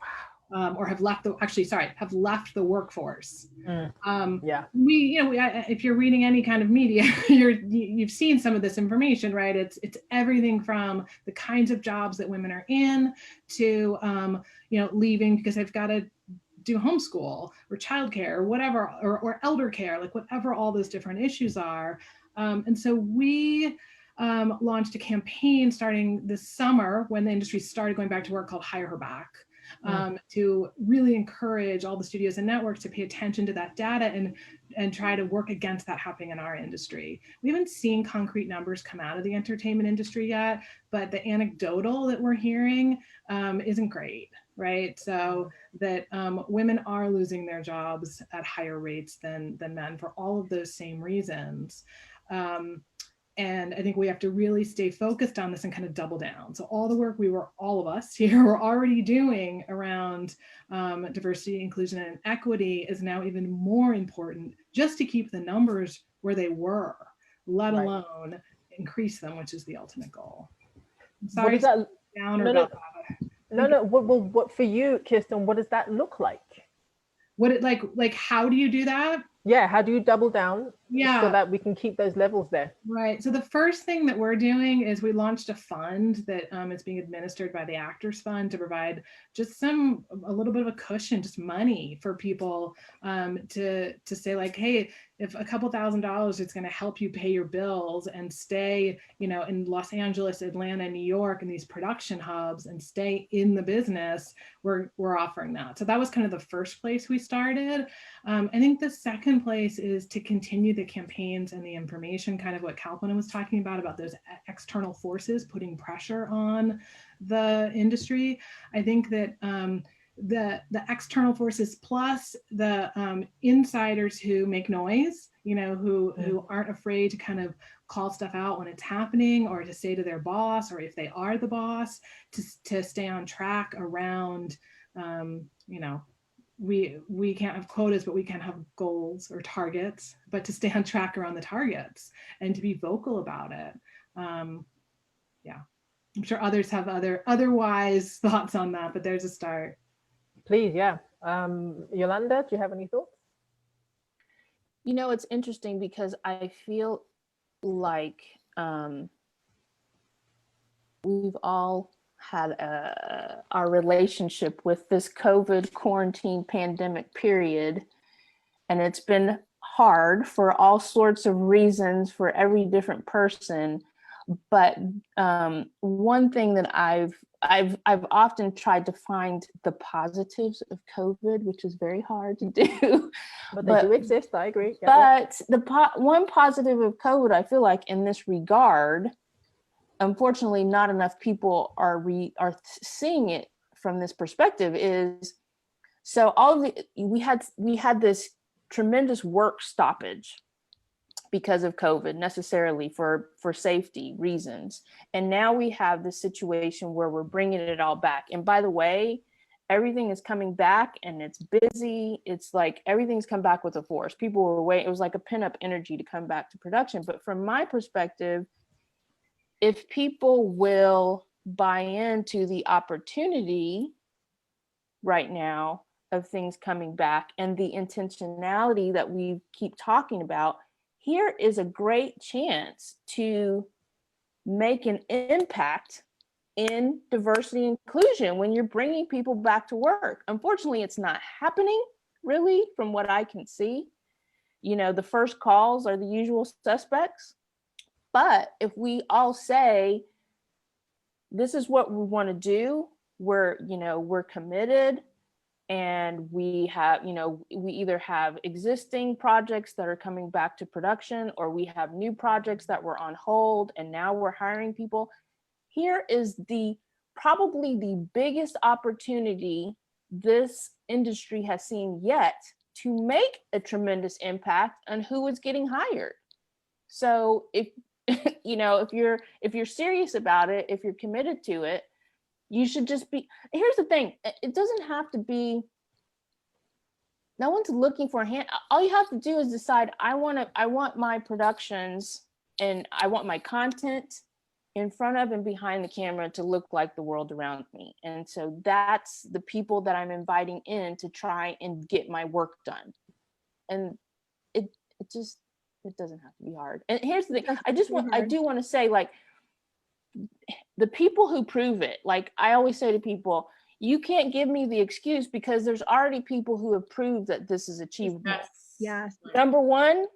Speaker 6: Or have left the workforce. Yeah. If you're reading any kind of media, you've seen some of this information, right? It's everything from the kinds of jobs that women are in to leaving because they've got to do homeschool or childcare or whatever, or elder care, like whatever all those different issues are. And so we launched a campaign starting this summer when the industry started going back to work called Hire Her Back. To really encourage all the studios and networks to pay attention to that data and try to work against that happening in our industry. We haven't seen concrete numbers come out of the entertainment industry yet, but the anecdotal that we're hearing isn't great, right? So that women are losing their jobs at higher rates than men for all of those same reasons. And I think we have to really stay focused on this and kind of double down. So all the work all of us here were already doing around diversity, inclusion, and equity is now even more important just to keep the numbers where they were, let alone increase them, which is the ultimate goal. I'm sorry,
Speaker 2: what is that?
Speaker 6: No.
Speaker 2: What for you, Kirsten, what does that look like?
Speaker 6: What it like how do you do that?
Speaker 2: Yeah, how do you double down so that we can keep those levels there?
Speaker 6: Right. So the first thing that we're doing is we launched a fund that is being administered by the Actors Fund to provide just a little bit of a cushion, just money for people to say like, hey, if a couple $1,000 is going to help you pay your bills and stay, in Los Angeles, Atlanta, New York, and these production hubs and stay in the business, we're offering that. So that was kind of the first place we started. I think the second place is to continue the campaigns and the information, kind of what Kalpana was talking about those external forces putting pressure on the industry. I think that the external forces plus the insiders who make noise, who aren't afraid to kind of call stuff out when it's happening, or to say to their boss, or if they are the boss, to stay on track around, we can't have quotas, but we can have goals or targets, but to stay on track around the targets and to be vocal about it. Yeah, I'm sure others have otherwise thoughts on that, but there's a start.
Speaker 2: Please, yeah. Yolanda, do you have any thoughts?
Speaker 3: It's interesting because I feel like we've all had our relationship with this COVID quarantine pandemic period, and it's been hard for all sorts of reasons for every different person. But one thing that I've often tried to find the positives of COVID, which is very hard to do.
Speaker 2: But they do exist, I agree.
Speaker 3: But one positive of COVID, I feel like in this regard, unfortunately, not enough people are seeing it from this perspective, is so we had this tremendous work stoppage because of COVID, necessarily for safety reasons. And now we have this situation where we're bringing it all back. And by the way, everything is coming back and it's busy. It's like everything's come back with a force. People were waiting. It was like a pent-up energy to come back to production. But from my perspective, if people will buy into the opportunity right now of things coming back and the intentionality that we keep talking about, here is a great chance to make an impact in diversity and inclusion when you're bringing people back to work. Unfortunately, it's not happening really from what I can see. The first calls are the usual suspects. But if we all say, this is what we want to do, we're committed, and we have, we either have existing projects that are coming back to production, or we have new projects that were on hold and now we're hiring people. Here is probably the biggest opportunity this industry has seen yet to make a tremendous impact on who is getting hired. So if if you're serious about it, if you're committed to it, you should just be. Here's the thing, it doesn't have to be, no one's looking for a hand. All you have to do is decide, I want my productions and I want my content in front of and behind the camera to look like the world around me. And so that's the people that I'm inviting in to try and get my work done. And it doesn't have to be hard. And here's the thing, I do want to say, like, the people who prove it, like I always say to people, you can't give me the excuse because there's already people who have proved that this is achievable.
Speaker 4: Yes.
Speaker 3: Number one,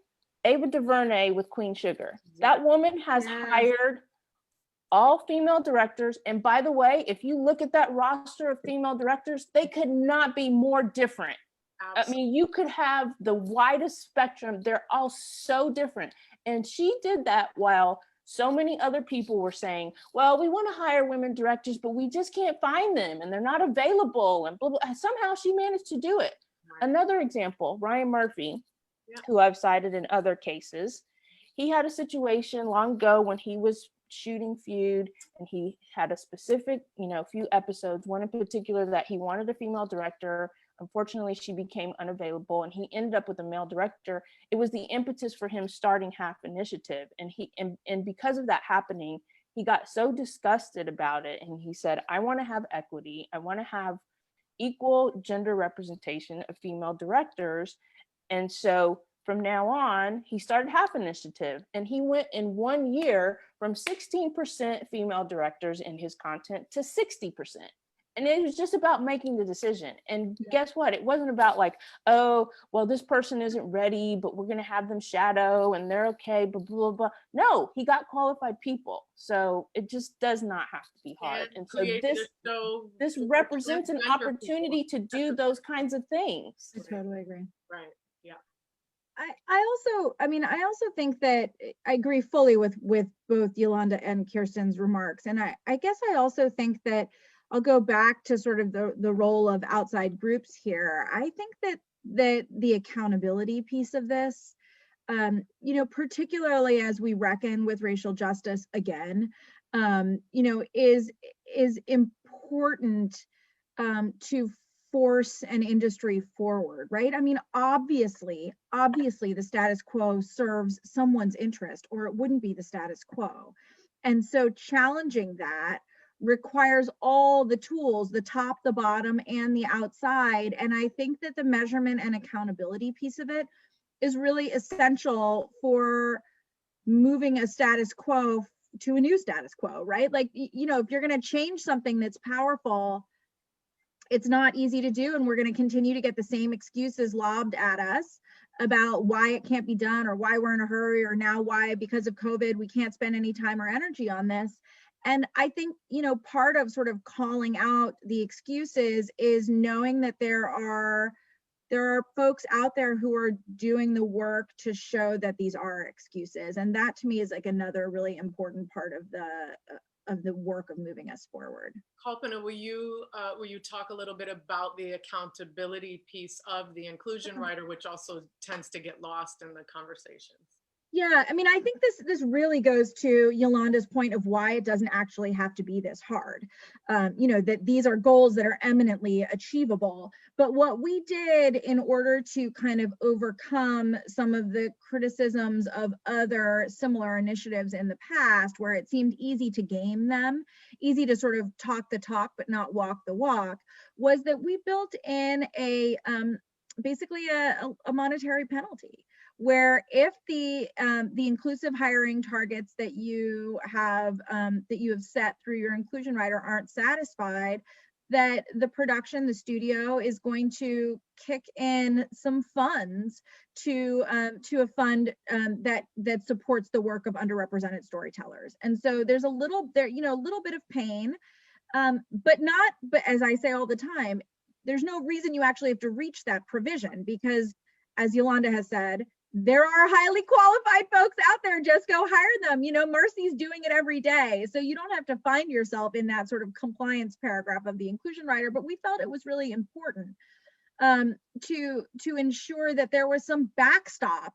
Speaker 3: Ava DuVernay with Queen Sugar. That woman has hired all female directors. And by the way, if you look at that roster of female directors, they could not be more different. Absolutely. I mean, you could have the widest spectrum. They're all so different. And she did that while so many other people were saying, well, we want to hire women directors, but we just can't find them and they're not available and blah, blah. Somehow she managed to do it. Right. Another example, Ryan Murphy, who I've cited in other cases, he had a situation long ago when he was shooting Feud, and he had a specific, few episodes, one in particular that he wanted a female director. Unfortunately, she became unavailable and he ended up with a male director. It was the impetus for him starting Half Initiative. And because of that happening, he got so disgusted about it. And he said, I want to have equity. I want to have equal gender representation of female directors. And so from now on, he started Half Initiative, and he went in 1 year from 16% female directors in his content to 60%. And it was just about making the decision. And guess what? It wasn't about like, oh, well, this person isn't ready, but we're going to have them shadow and they're okay, blah, blah, blah. No, he got qualified people. So it just does not have to be hard. And so this represents an opportunity to do those kinds of things.
Speaker 4: I totally agree.
Speaker 1: Right. Yeah.
Speaker 4: I also think that I agree fully with both Yolanda and Kirsten's remarks. And I guess I also think that I'll go back to sort of the role of outside groups here. I think that the accountability piece of this particularly as we reckon with racial justice again, is important to force an industry forward, right? I mean, obviously, the status quo serves someone's interest, or it wouldn't be the status quo. And so challenging that requires all the tools, the top, the bottom, and the outside. And I think that the measurement and accountability piece of it is really essential for moving a status quo to a new status quo, right? Like, if you're going to change something that's powerful, it's not easy to do, and we're going to continue to get the same excuses lobbed at us about why it can't be done, or why we're in a hurry, or now why, because of COVID, we can't spend any time or energy on this. And I think, part of sort of calling out the excuses is knowing that there are folks out there who are doing the work to show that these are excuses. And that to me is like another really important part of the work of moving us forward.
Speaker 1: Kalpana, will you talk a little bit about the accountability piece of the inclusion writer, which also tends to get lost in the conversations?
Speaker 4: Yeah, I mean, I think this really goes to Yolanda's point of why it doesn't actually have to be this hard. That these are goals that are eminently achievable. But what we did in order to kind of overcome some of the criticisms of other similar initiatives in the past, where it seemed easy to game them, easy to sort of talk the talk but not walk the walk, was that we built in basically a monetary penalty, where if the inclusive hiring targets that you have set through your inclusion rider aren't satisfied, that the production, the studio, is going to kick in some funds to a fund that supports the work of underrepresented storytellers. And so there's a little bit of pain, but as I say all the time, there's no reason you actually have to reach that provision, because as Yolanda has said, there are highly qualified folks out there. Just go hire them. Marcei's doing it every day. So you don't have to find yourself in that sort of compliance paragraph of the inclusion rider. But we felt it was really important to ensure that there was some backstop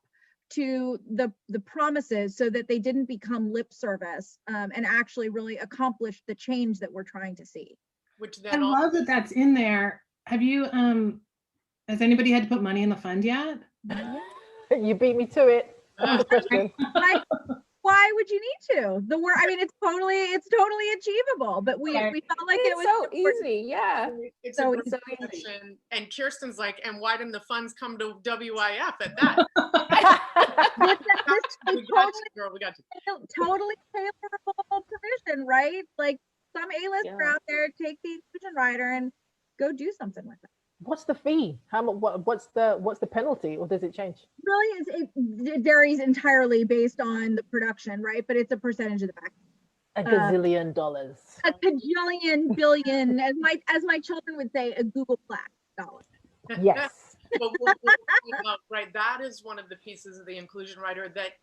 Speaker 4: to the promises, so that they didn't become lip service and actually really accomplish the change that we're trying to see.
Speaker 1: Which then
Speaker 6: I love that that's in there. Have you, has anybody had to put money in the fund yet?
Speaker 2: You beat me to it. On the question.
Speaker 4: Why would you need to? It's totally achievable, but we felt like it was
Speaker 3: so easy. Yeah.
Speaker 1: It's
Speaker 3: so
Speaker 1: a great
Speaker 3: easy.
Speaker 1: And Kirsten's like, and why didn't the funds come to WIF at that? We got you, girl. We got you.
Speaker 4: Totally tailorable provision, right? Like, some A-lister out there, take the inclusion rider and go do something with it.
Speaker 2: What's the fee? What's the penalty, or does it change?
Speaker 4: Really, it varies entirely based on the production, right? But it's a percentage of the back.
Speaker 2: A gazillion dollars.
Speaker 4: A gajillion billion, as my children would say, a Google plaque dollar.
Speaker 2: Yes.
Speaker 1: But right, that is one of the pieces of the inclusion rider that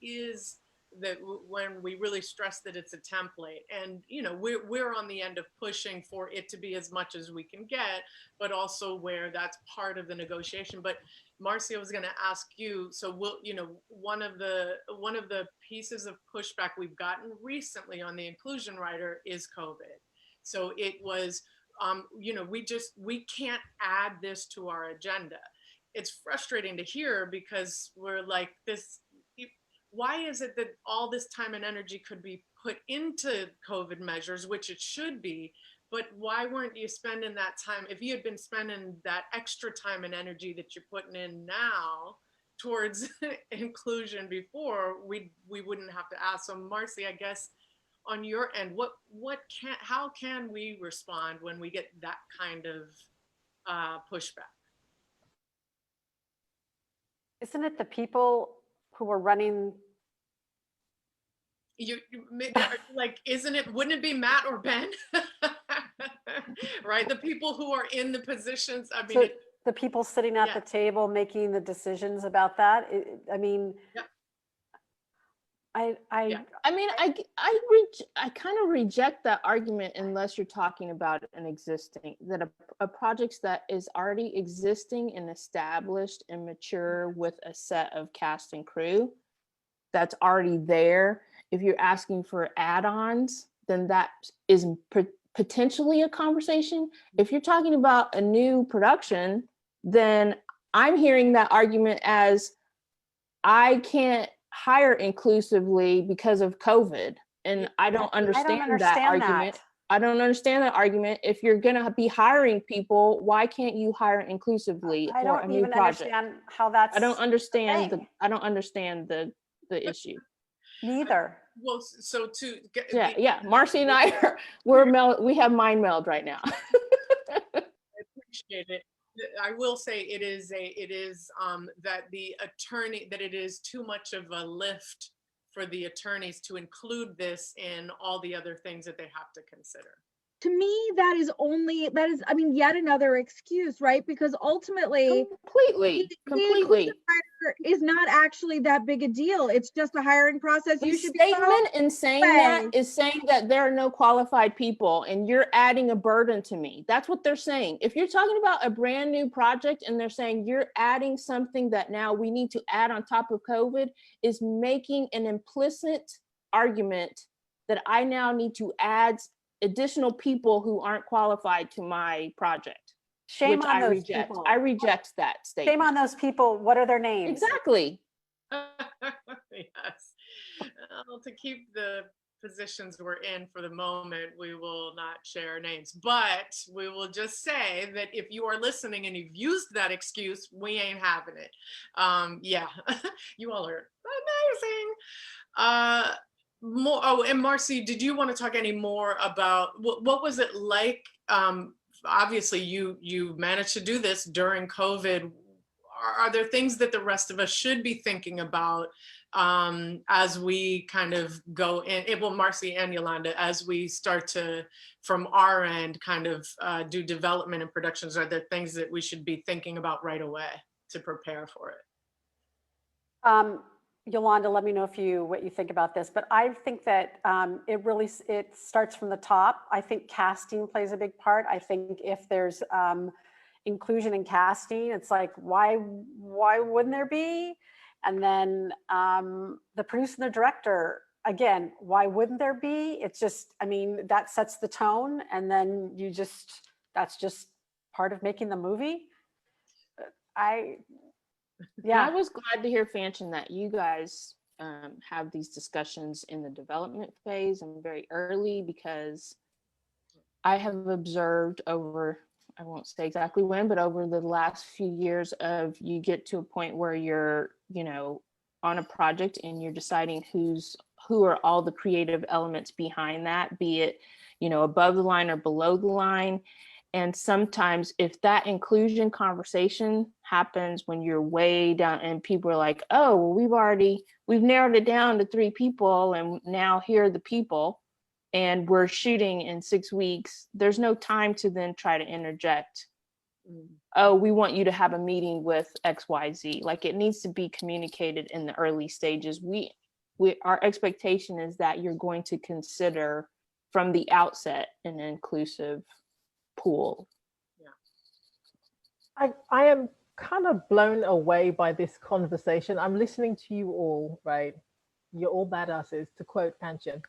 Speaker 1: when we really stress that it's a template, and we're on the end of pushing for it to be as much as we can get, but also where that's part of the negotiation. But Marcei, I was going to ask you, so one of the pieces of pushback we've gotten recently on the inclusion rider is COVID. So it was we can't add this to our agenda. It's frustrating to hear, because we're like, this, why is it that all this time and energy could be put into COVID measures, which it should be, but why weren't you spending that time? If you had been spending that extra time and energy that you're putting in now towards inclusion before, we wouldn't have to ask. So Marcei, I guess on your end, how can we respond when we get that kind of pushback?
Speaker 5: Isn't it the people who are running?
Speaker 1: Wouldn't it be Matt or Ben? Right, the people who are in the positions. I mean,
Speaker 5: so the people sitting at the table making the decisions about that. I
Speaker 3: kind of reject that argument unless you're talking about a project that is already existing and established and mature with a set of cast and crew. that's already there. If you're asking for add-ons, then that is potentially a conversation. If you're talking about a new production, then I'm hearing that argument as I can't hire inclusively because of COVID. And I don't understand that argument. I don't understand that argument. If you're going to be hiring people, why can't you hire inclusively for a new project?
Speaker 5: Understand how that's.
Speaker 3: I don't understand the issue.
Speaker 5: Neither.
Speaker 1: Well, so to get,
Speaker 3: yeah. Marcei and I we have mind meld right now.
Speaker 1: I appreciate it. I will say it is that the attorney, that it is too much of a lift for the attorneys to include this in all the other things that they have to consider.
Speaker 4: To me, that is, I mean, yet another excuse, right? Because ultimately,
Speaker 3: completely.
Speaker 4: The inclusion rider is not actually that big a deal. It's just a hiring process.
Speaker 3: The statement in saying that is saying that there are no qualified people and you're adding a burden to me. That's what they're saying. If you're talking about a brand new project and they're saying you're adding something that now we need to add on top of COVID, is making an implicit argument that I now need to add additional people who aren't qualified to my project.
Speaker 5: Shame on those people.
Speaker 3: I reject that statement.
Speaker 5: Shame on those people. What are their names?
Speaker 3: Exactly.
Speaker 1: Yes. Well, to keep the positions we're in for the moment, we will not share names, but we will just say that if you are listening and you've used that excuse, we ain't having it. Yeah, you all are amazing. And Marcei, did you want to talk any more about what was it like? Obviously, you managed to do this during COVID. Are there things that the rest of us should be thinking about as we kind of go in? Well, Marcei and Yolanda, as we start to, from our end, kind of do development and productions, are there things that we should be thinking about right away to prepare for it?
Speaker 5: Yolanda, let me know what you think about this, but I think that it starts from the top. I think casting plays a big part. I think if there's inclusion in casting, it's like, why wouldn't there be? And then the producer and the director, again, why wouldn't there be? It's just, I mean, that sets the tone, and then that's just part of making the movie.
Speaker 3: Yeah, I was glad to hear, Fanshen, that you guys have these discussions in the development phase and very early, because I have observed over, I won't say exactly when, but over the last few years of you get to a point where you're, on a project and you're deciding who are all the creative elements behind that, be it, above the line or below the line. And sometimes if that inclusion conversation happens when you're way down and people are like, oh, well, we've narrowed it down to 3 people and now here are the people and we're shooting in 6 weeks, there's no time to then try to interject. Oh, we want you to have a meeting with XYZ. Like, it needs to be communicated in the early stages. Our expectation is that you're going to consider from the outset an inclusive pool.
Speaker 2: Yeah. I am kind of blown away by this conversation. I'm listening to you all, right? You're all badasses, to quote Fanshen.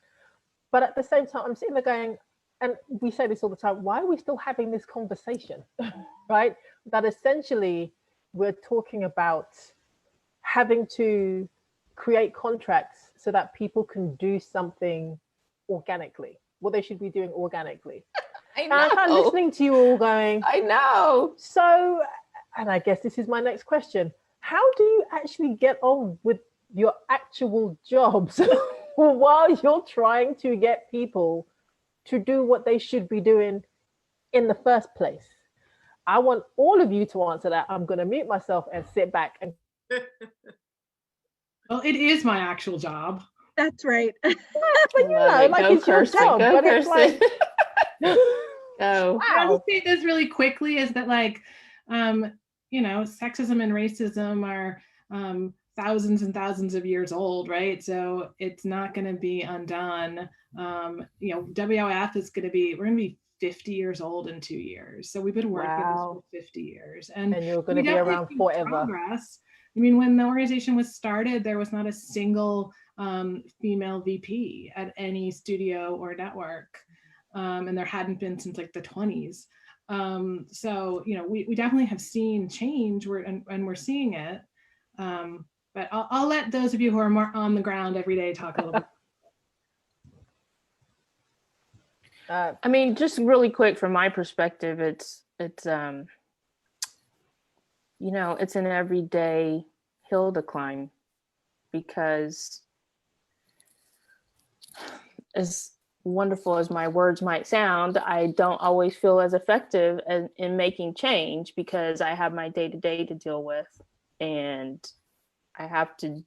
Speaker 2: But at the same time, I'm sitting there going, and we say this all the time, why are we still having this conversation, right? That essentially we're talking about having to create contracts so that people can do something organically, what they should be doing organically.
Speaker 3: I know.
Speaker 2: And I'm kind of listening to you all going,
Speaker 3: I know.
Speaker 2: So, and I guess this is my next question. How do you actually get on with your actual jobs while you're trying to get people to do what they should be doing in the first place? I want all of you to answer that. I'm going to mute myself and sit back. And
Speaker 6: well, it is my actual job.
Speaker 4: That's right.
Speaker 2: But it's your job. But it's like,
Speaker 6: oh, wow. I'll just say this really quickly is that, like, sexism and racism are thousands and thousands of years old, right? So it's not going to be undone. WIF is we're going to be 50 years old in 2 years. So we've been working this for 50 years. And
Speaker 2: you're going to be around forever.
Speaker 6: Progress, I mean, when the organization was started, there was not a single female VP at any studio or network. And there hadn't been since like the 20s. So, you know, we definitely have seen change and we're seeing it. But I'll let those of you who are more on the ground every day talk a little bit.
Speaker 3: I mean, just really quick from my perspective, it's you know, it's an everyday hill to climb, because as wonderful as my words might sound, I don't always feel as effective in making change, because I have my day-to-day to deal with, and I have to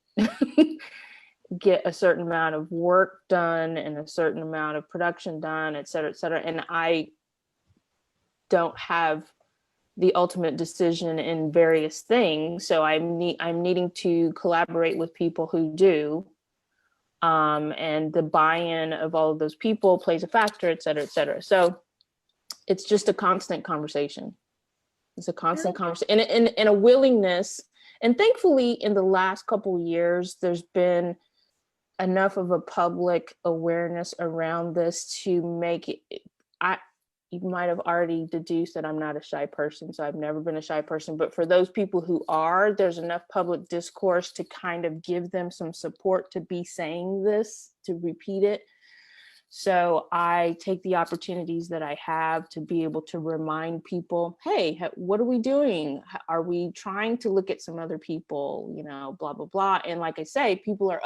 Speaker 3: get a certain amount of work done and a certain amount of production done, et cetera, and I don't have the ultimate decision in various things. So I'm needing to collaborate with people who do. And the buy-in of all of those people plays a factor, et cetera, et cetera. So it's just a constant conversation. It's a constant conversation and a willingness. And thankfully, in the last couple of years, there's been enough of a public awareness around this to make it, you might have already deduced that I'm not a shy person, so I've never been a shy person, but for those people who are, there's enough public discourse to kind of give them some support to be saying this, to repeat it. So I take the opportunities that I have to be able to remind people, hey, what are we doing? Are we trying to look at some other people, you know, blah, blah, blah. And like I say, people are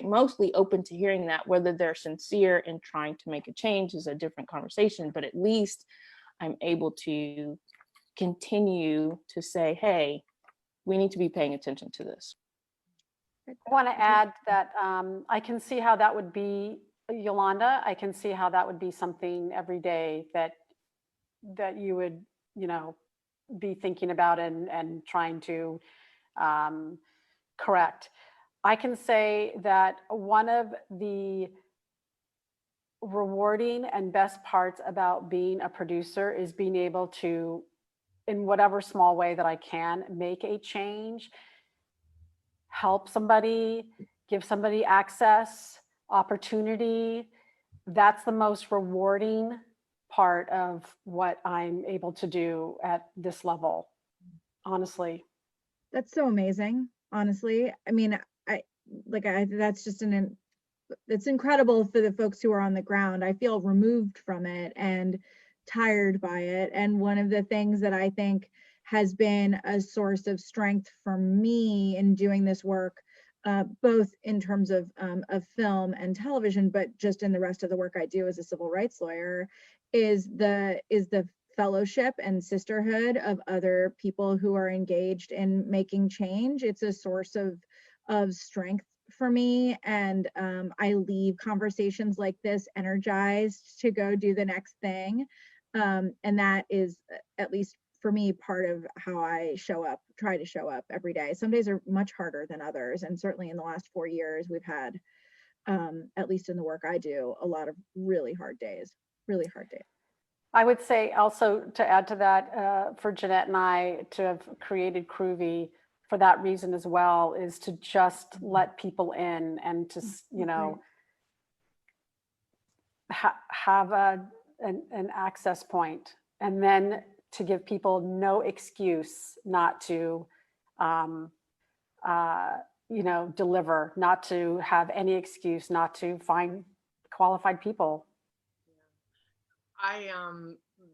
Speaker 3: mostly open to hearing that. Whether they're sincere in trying to make a change is a different conversation, but at least I'm able to continue to say, hey, we need to be paying attention to this.
Speaker 5: I want to add that I can see how that would be, Yolanda, I can see how that would be something every day that you would, you know, be thinking about and trying to correct. I can say that one of the rewarding and best parts about being a producer is being able to, in whatever small way that I can, make a change, help somebody, give somebody access, opportunity. That's the most rewarding part of what I'm able to do at this level, honestly.
Speaker 4: That's so amazing, honestly. I mean, that's just it's incredible for the folks who are on the ground. I feel removed from it and tired by it. And one of the things that I think has been a source of strength for me in doing this work, both in terms of film and television, but just in the rest of the work I do as a civil rights lawyer, is the fellowship and sisterhood of other people who are engaged in making change. It's a source of strength for me, and I leave conversations like this energized to go do the next thing, and that is, at least for me, part of how I try to show up every day. Some days are much harder than others. And certainly in the last 4 years, we've had, at least in the work I do, a lot of really hard days.
Speaker 5: I would say also, to add to that, for Jeanette and I to have created Crewvie for that reason as well, is to just let people in and to, you know, have an access point, and then to give people no excuse not to, you know, deliver, not to have any excuse not to find qualified people.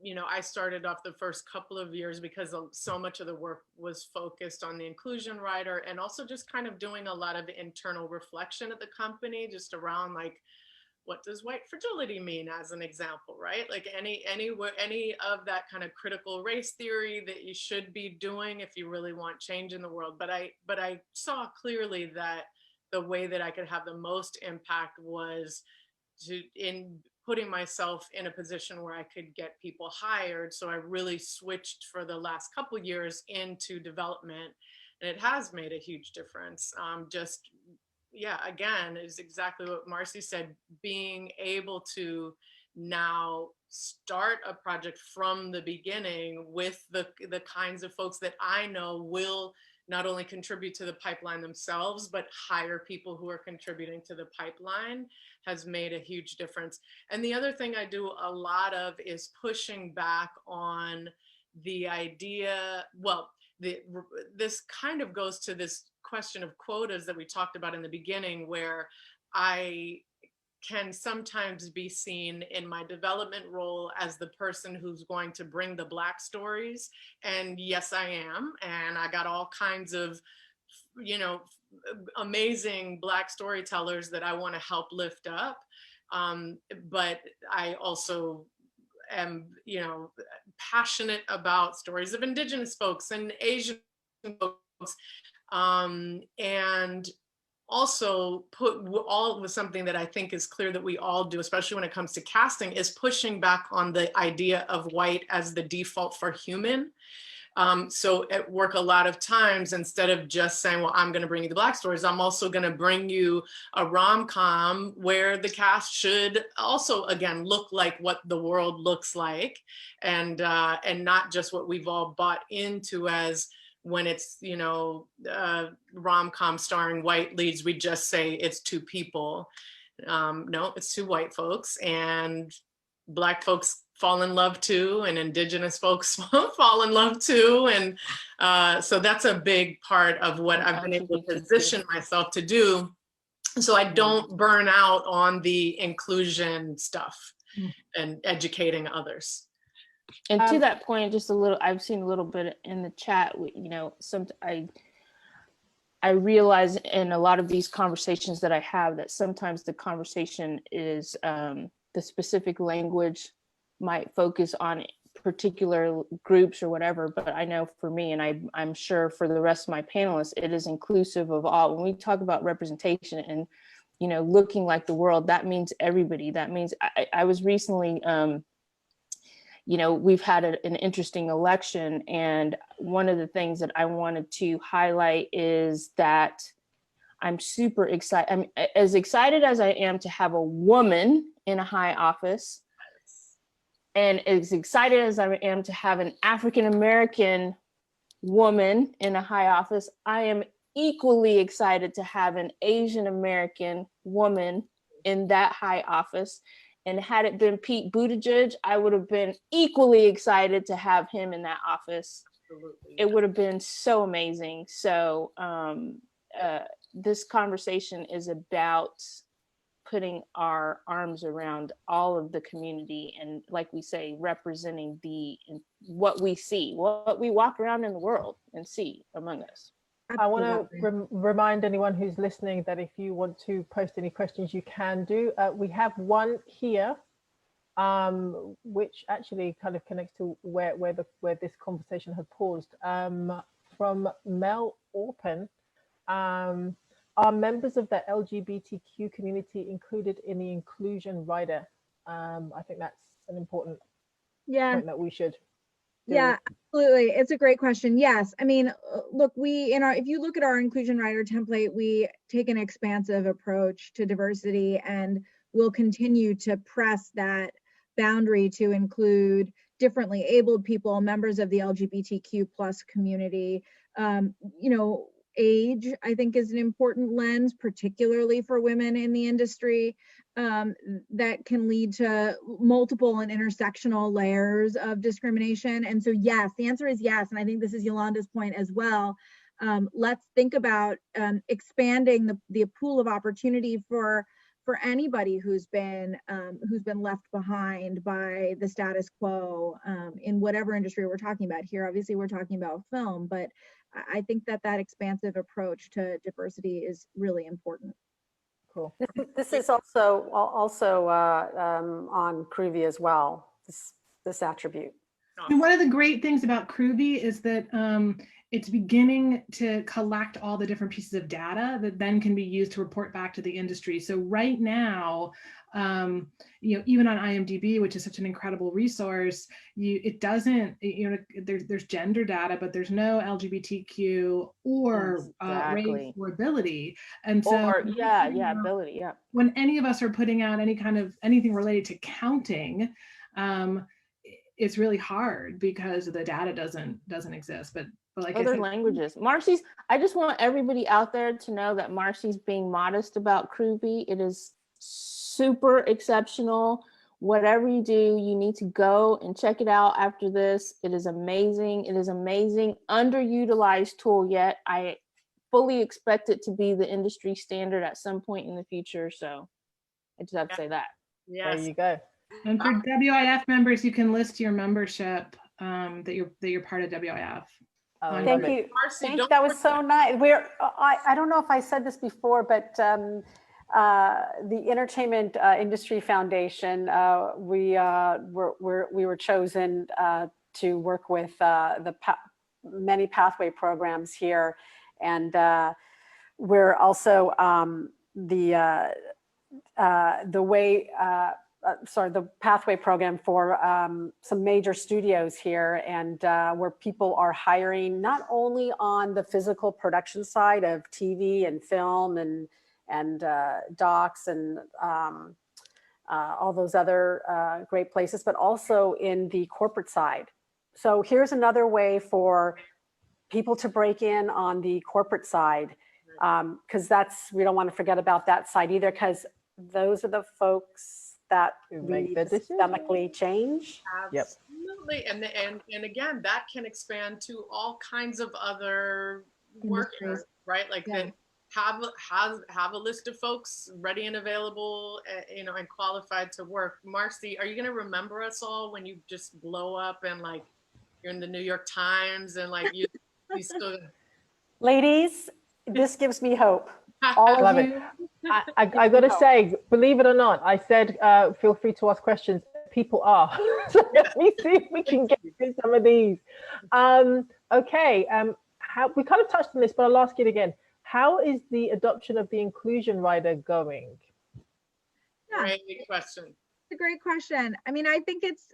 Speaker 1: You know, I started off the first couple of years because so much of the work was focused on the inclusion writer, and also just kind of doing a lot of internal reflection at the company, just around like, what does white fragility mean, as an example, right? Like any of that kind of critical race theory that you should be doing if you really want change in the world. But I saw clearly that the way that I could have the most impact was in putting myself in a position where I could get people hired. So I really switched for the last couple years into development, and it has made a huge difference. Yeah, again, is exactly what Marcei said, being able to now start a project from the beginning with the kinds of folks that I know will not only contribute to the pipeline themselves, but hire people who are contributing to the pipeline has made a huge difference. And the other thing I do a lot of is pushing back on the idea, well, this kind of goes to this question of quotas that we talked about in the beginning, where I can sometimes be seen in my development role as the person who's going to bring the Black stories. And yes, I am. And I got all kinds of, you know, amazing Black storytellers that I want to help lift up. But I also am, you know, passionate about stories of Indigenous folks and Asian folks. And also all with something that I think is clear that we all do, especially when it comes to casting, is pushing back on the idea of white as the default for human. So at work, a lot of times, instead of just saying, well, I'm going to bring you the Black stories, I'm also going to bring you a rom-com where the cast should also, again, look like what the world looks like, and not just what we've all bought into as, when it's, you know, rom-com starring white leads, we just say it's two people. No, it's two white folks, and Black folks fall in love too, and Indigenous folks fall in love too. And so that's a big part of what I've been able to position myself to do, so I don't burn out on the inclusion stuff and educating others.
Speaker 3: And to that point, just a little, I've seen a little bit in the chat, you know, I realize in a lot of these conversations that I have that sometimes the conversation is the specific language might focus on particular groups or whatever, but I know for me, and I'm sure for the rest of my panelists, it is inclusive of all. When we talk about representation and, you know, looking like the world, that means everybody. That means I was recently, you know, we've had an interesting election, and one of the things that I wanted to highlight is that I'm super excited. I'm as excited as I am to have a woman in a high office, and as excited as I am to have an African-American woman in a high office, I am equally excited to have an Asian-American woman in that high office. And had it been Pete Buttigieg, I would have been equally excited to have him in that office. Absolutely. It would have been so amazing. So this conversation is about putting our arms around all of the community, and like we say, representing what we see, what we walk around in the world and see among us.
Speaker 2: I want to remind anyone who's listening that if you want to post any questions, you can do. We have one here, which actually kind of connects to where this conversation had paused. From Mel Orpen, are members of the LGBTQ community included in the inclusion rider? I think that's an important point that we should.
Speaker 4: Yeah, absolutely. It's a great question. Yes. I mean, look, if you look at our inclusion rider template, we take an expansive approach to diversity, and we'll continue to press that boundary to include differently abled people, members of the LGBTQ plus community. You know, age, I think, is an important lens, particularly for women in the industry, that can lead to multiple and intersectional layers of discrimination. And so, yes, the answer is yes. And I think this is Yolanda's point as well. Let's think about expanding the pool of opportunity for anybody who's been left behind by the status quo in whatever industry we're talking about here. Obviously, we're talking about film, but I think that expansive approach to diversity is really important.
Speaker 2: Cool.
Speaker 5: This is also on Crewvie as well, this attribute.
Speaker 6: And one of the great things about Crewvie is that it's beginning to collect all the different pieces of data that then can be used to report back to the industry. So right now, you know, even on IMDb, which is such an incredible resource, it doesn't, you know, there's gender data, but there's no LGBTQ or race or ability. And so,
Speaker 3: ability, yeah.
Speaker 6: When any of us are putting out anything related to counting, it's really hard because the data doesn't exist. But like
Speaker 3: other
Speaker 6: I said,
Speaker 3: languages. Marcei's, I just want everybody out there to know that Marcei's being modest about Crewvie. It is super exceptional. Whatever you do, you need to go and check it out after this. It is amazing. It is amazing. Underutilized tool yet. I fully expect it to be the industry standard at some point in the future. So I just have to say that.
Speaker 1: Yes.
Speaker 2: There you go.
Speaker 6: and for WIF members, you can list your membership that you're part of WIF.
Speaker 2: Oh, I
Speaker 5: Thank
Speaker 2: love it.
Speaker 5: you.
Speaker 1: Marcei,
Speaker 5: Thank,
Speaker 1: don't
Speaker 5: that was so nice. I don't know if I said this before, but the Entertainment Industry Foundation, we were chosen to work with many pathway programs here, and we're also the pathway program for some major studios here, and where people are hiring not only on the physical production side of TV and film and docs and all those other great places, but also in the corporate side. So here's another way for people to break in on the corporate side, because we don't want to forget about that side either, because those are the folks that
Speaker 2: make
Speaker 5: we
Speaker 2: the decision.
Speaker 5: systemically change.
Speaker 2: Yep.
Speaker 1: Absolutely. And again, that can expand to all kinds of other workers, right? Like
Speaker 4: Yeah.
Speaker 1: then have a list of folks ready and available, and qualified to work. Marcei, are you going to remember us all when you just blow up and like you're in the New York Times and like you still...
Speaker 5: Ladies, this gives me hope. All
Speaker 2: Love
Speaker 5: of
Speaker 2: it.
Speaker 5: you.
Speaker 2: I got to say, believe it or not, I said, feel free to ask questions. People are. So let me see if we can get through some of these. Okay. We kind of touched on this, but I'll ask it again. How is the adoption of the inclusion rider going?
Speaker 4: Yeah.
Speaker 1: Great question.
Speaker 4: It's a great question. I mean, I think it's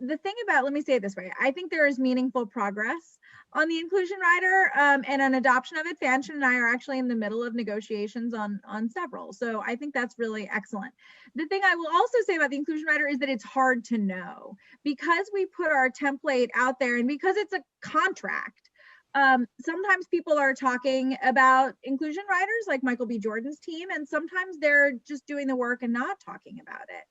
Speaker 4: the thing about, let me say it this way. I think there is meaningful progress on the inclusion rider and an adoption of it. Fanshen and I are actually in the middle of negotiations on several. So I think that's really excellent. The thing I will also say about the inclusion rider is that it's hard to know because we put our template out there and because it's a contract. Sometimes people are talking about inclusion writers like Michael B. Jordan's team, and sometimes they're just doing the work and not talking about it.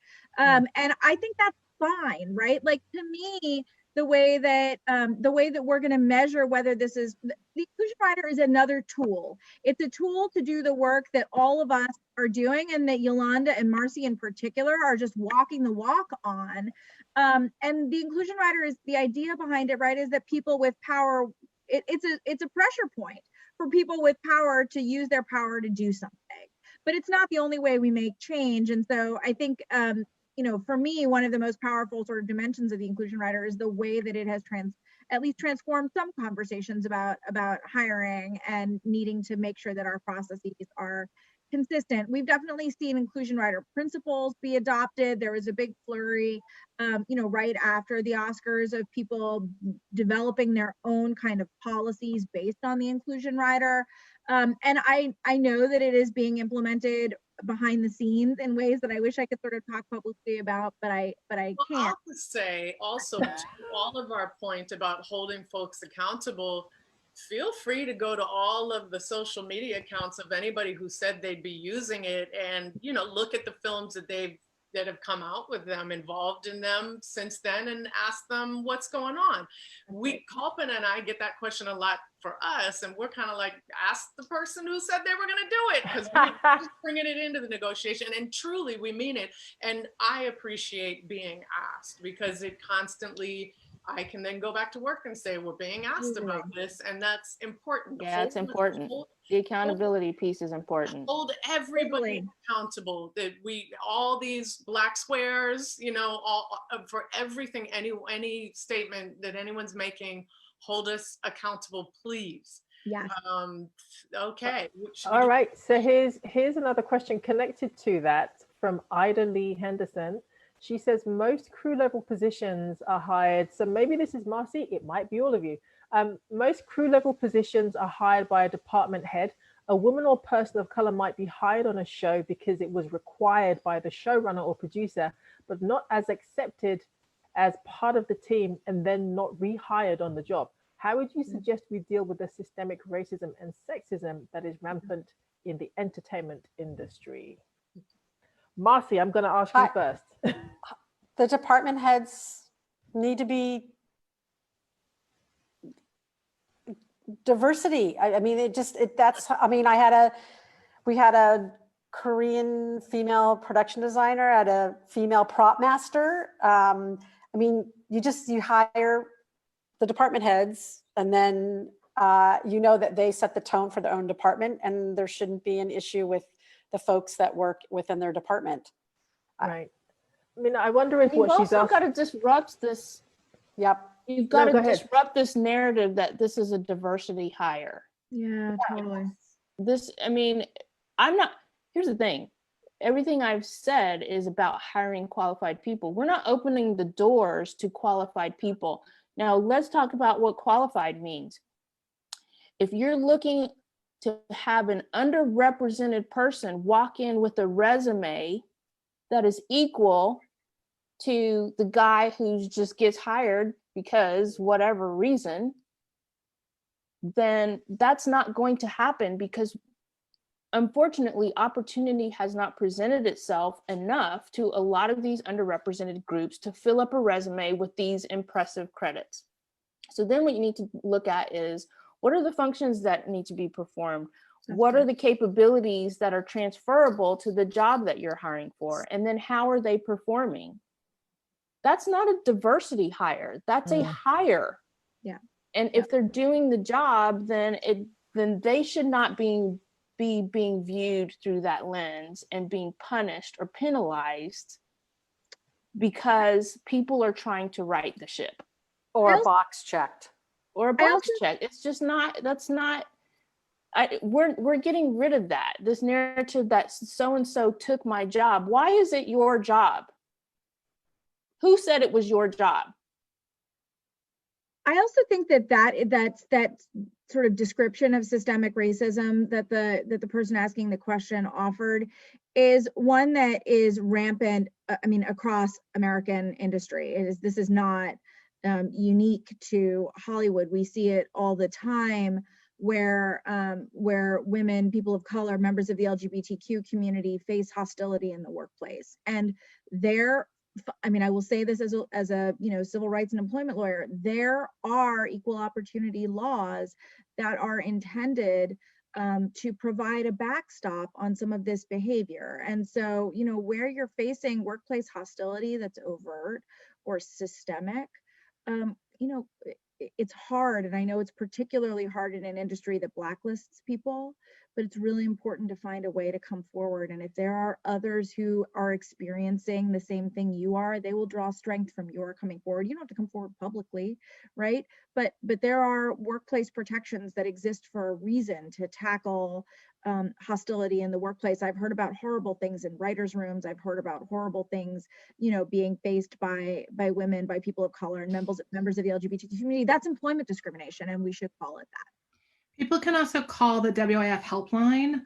Speaker 4: And I think that's fine, right? Like to me, the way that we're going to measure whether this is the inclusion writer is another tool. It's a tool to do the work that all of us are doing, and that Yolanda and Marcei in particular are just walking the walk on. And the inclusion writer is the idea behind it, right? Is that people with power. It's a pressure point for people with power to use their power to do something, but it's not the only way we make change. And so I think, for me, one of the most powerful sort of dimensions of the inclusion rider is the way that it has at least transformed some conversations about hiring and needing to make sure that our processes are consistent. We've definitely seen inclusion rider principles be adopted. There was a big flurry, right after the Oscars of people developing their own kind of policies based on the inclusion rider. And I know that it is being implemented behind the scenes in ways that I wish I could sort of talk publicly about, but I can't.
Speaker 1: I'll have to say also to all of our point about holding folks accountable, feel free to go to all of the social media accounts of anybody who said they'd be using it and, look at the films that have come out with them, involved in them since then, and ask them what's going on. Kalpana and I get that question a lot for us, and we're kind of like, ask the person who said they were going to do it, because we're just bringing it into the negotiation, and truly we mean it. And I appreciate being asked, because it constantly, I can then go back to work and say, we're being asked about this, and that's important.
Speaker 3: Yeah, it's important. The accountability piece is important.
Speaker 1: Hold everybody accountable. That all these black squares, all for everything, any statement that anyone's making, hold us accountable, please.
Speaker 4: Yeah.
Speaker 1: Okay.
Speaker 2: All right. So here's another question connected to that from Ida Lee Henderson. She says most crew level positions are hired. So maybe this is Marcei, it might be all of you. Most crew level positions are hired by a department head. A woman or person of color might be hired on a show because it was required by the showrunner or producer, but not as accepted as part of the team and then not rehired on the job? How would you suggest we deal with the systemic racism and sexism that is rampant in the entertainment industry? Marcei, I'm going to ask you first.
Speaker 5: The department heads need to be diversity. I mean, we had a Korean female production designer, at a female prop master. I mean, you hire the department heads, and then you know that they set the tone for their own department, and there shouldn't be an issue with the folks that work within their department.
Speaker 2: Right. I mean, I wonder if what she's
Speaker 3: also got to disrupt this.
Speaker 5: Yep.
Speaker 3: You've got to disrupt this narrative that this is a diversity hire.
Speaker 4: Yeah, totally.
Speaker 3: Here's the thing. Everything I've said is about hiring qualified people. We're not opening the doors to qualified people. Now, let's talk about what qualified means. If you're looking to have an underrepresented person walk in with a resume that is equal to the guy who just gets hired because whatever reason, then that's not going to happen, because unfortunately, opportunity has not presented itself enough to a lot of these underrepresented groups to fill up a resume with these impressive credits. So then what you need to look at is, what are the functions that need to be performed? What are the capabilities that are transferable to the job that you're hiring for? And then how are they performing? That's not a diversity hire. That's a hire.
Speaker 4: Yeah.
Speaker 3: And if they're doing the job, then they should not be being viewed through that lens and being punished or penalized because people are trying to right the ship.
Speaker 5: Or a box checked.
Speaker 3: Or a box check. It's just not, we're getting rid of that. This narrative that so-and-so took my job. Why is it your job? Who said it was your job?
Speaker 4: I also think that sort of description of systemic racism that the person asking the question offered is one that is rampant, across American industry. This is not unique to Hollywood. We see it all the time where women, people of color, members of the LGBTQ community face hostility in the workplace. And I will say this as a civil rights and employment lawyer, there are equal opportunity laws that are intended to provide a backstop on some of this behavior. And so, where you're facing workplace hostility that's overt or systemic, it's hard. And I know it's particularly hard in an industry that blacklists people, but it's really important to find a way to come forward. And if there are others who are experiencing the same thing you are, they will draw strength from your coming forward. You don't have to come forward publicly, right? But there are workplace protections that exist for a reason to tackle hostility in the workplace. I've heard about horrible things in writers' rooms. I've heard about horrible things, being faced by women, by people of color, and members of the LGBT community. That's employment discrimination, and we should call it that.
Speaker 6: People can also call the WIF helpline.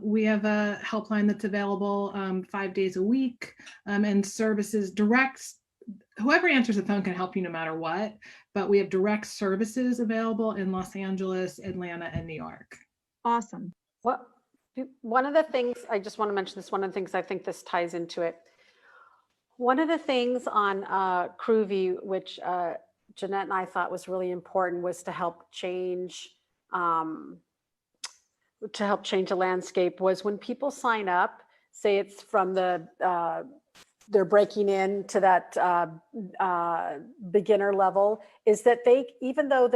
Speaker 6: We have a helpline that's available 5 days a week, and services whoever answers the phone can help you no matter what, but we have direct services available in Los Angeles, Atlanta, and New York.
Speaker 4: Awesome.
Speaker 5: Well, one of the things, I just want to mention this, one of the things I think this ties into it. One of the things on Crewvie, which Jeanette and I thought was really important, was to help change the landscape, was when people sign up, say it's from they're breaking into that beginner level, is that even though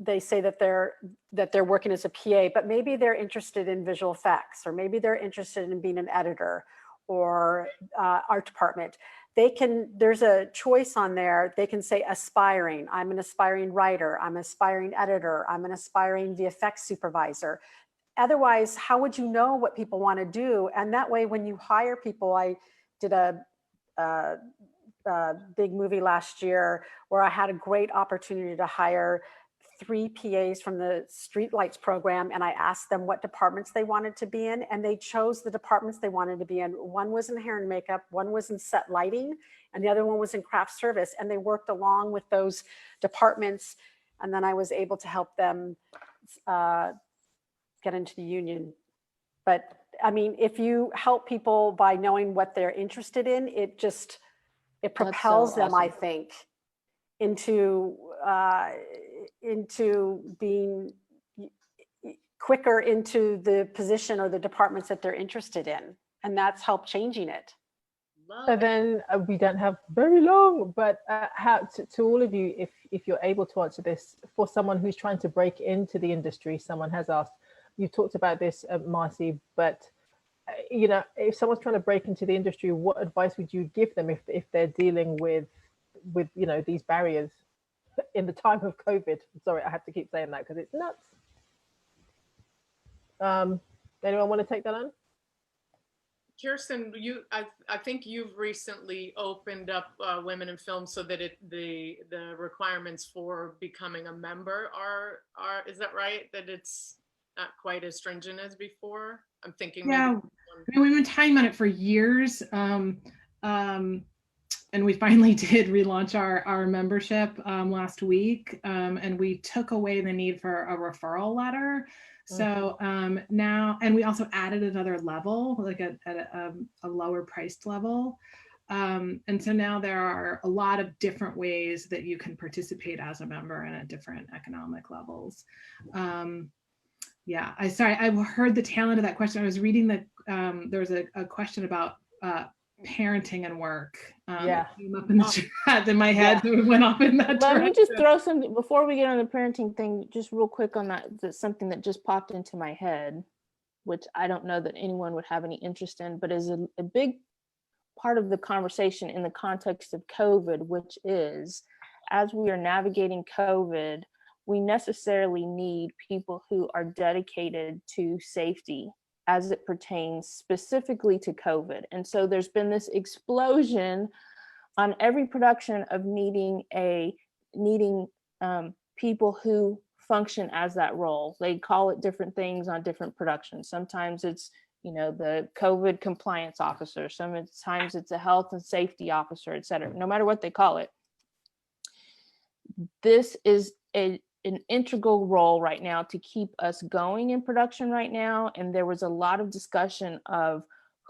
Speaker 5: they say that they're working as a PA, but maybe they're interested in visual effects, or maybe they're interested in being an editor or art department. There's a choice on there. They can say aspiring. I'm an aspiring writer. I'm an aspiring editor. I'm an aspiring VFX supervisor. Otherwise, how would you know what people want to do? And that way, when you hire people, I did a big movie last year where I had a great opportunity to hire 3 PAs from the Streetlights program, and I asked them what departments they wanted to be in, and they chose the departments they wanted to be in. One was in hair and makeup, one was in set lighting, and the other one was in craft service, and they worked along with those departments, and then I was able to help them get into the union. But I mean, if you help people by knowing what they're interested in, it propels them, I think, into being quicker into the position or the departments that they're interested in, and that's helped changing it.
Speaker 2: So then we don't have very long, but how to all of you, if you're able to answer this, for someone who's trying to break into the industry, someone has asked, you talked about this, Marcei, but you know, if someone's trying to break into the industry, what advice would you give them if they're dealing with you know, these barriers in the time of COVID? Sorry, I have to keep saying that because it's nuts. Anyone want to take that on?
Speaker 1: Kirsten, I think you've recently opened up Women in Film so that the requirements for becoming a member are is that right? That it's not quite as stringent as before? I'm thinking.
Speaker 6: Yeah, I mean, we've been talking about it for years. And we finally did relaunch our membership last week, and we took away the need for a referral letter. So now, and we also added another level, like at a lower priced level. And so now there are a lot of different ways that you can participate as a member and at different economic levels. Yeah, I heard the tail end of that question. I was reading that there was a question about parenting and work.
Speaker 2: Yeah,
Speaker 6: it came up in the chat in my head. Yeah. It went off in that
Speaker 3: Let
Speaker 6: direction.
Speaker 3: me just throw something before we get on the parenting thing, just real quick on that. That's something that just popped into my head, which I don't know that anyone would have any interest in, but is a big part of the conversation in the context of COVID, which is, as we are navigating COVID, we necessarily need people who are dedicated to safety as it pertains specifically to COVID. And so there's been this explosion on every production of needing people who function as that role. They call it different things on different productions. Sometimes it's, you know, the COVID compliance officer, sometimes it's a health and safety officer, et cetera. No matter what they call it, this is an integral role right now to keep us going in production right now. And there was a lot of discussion of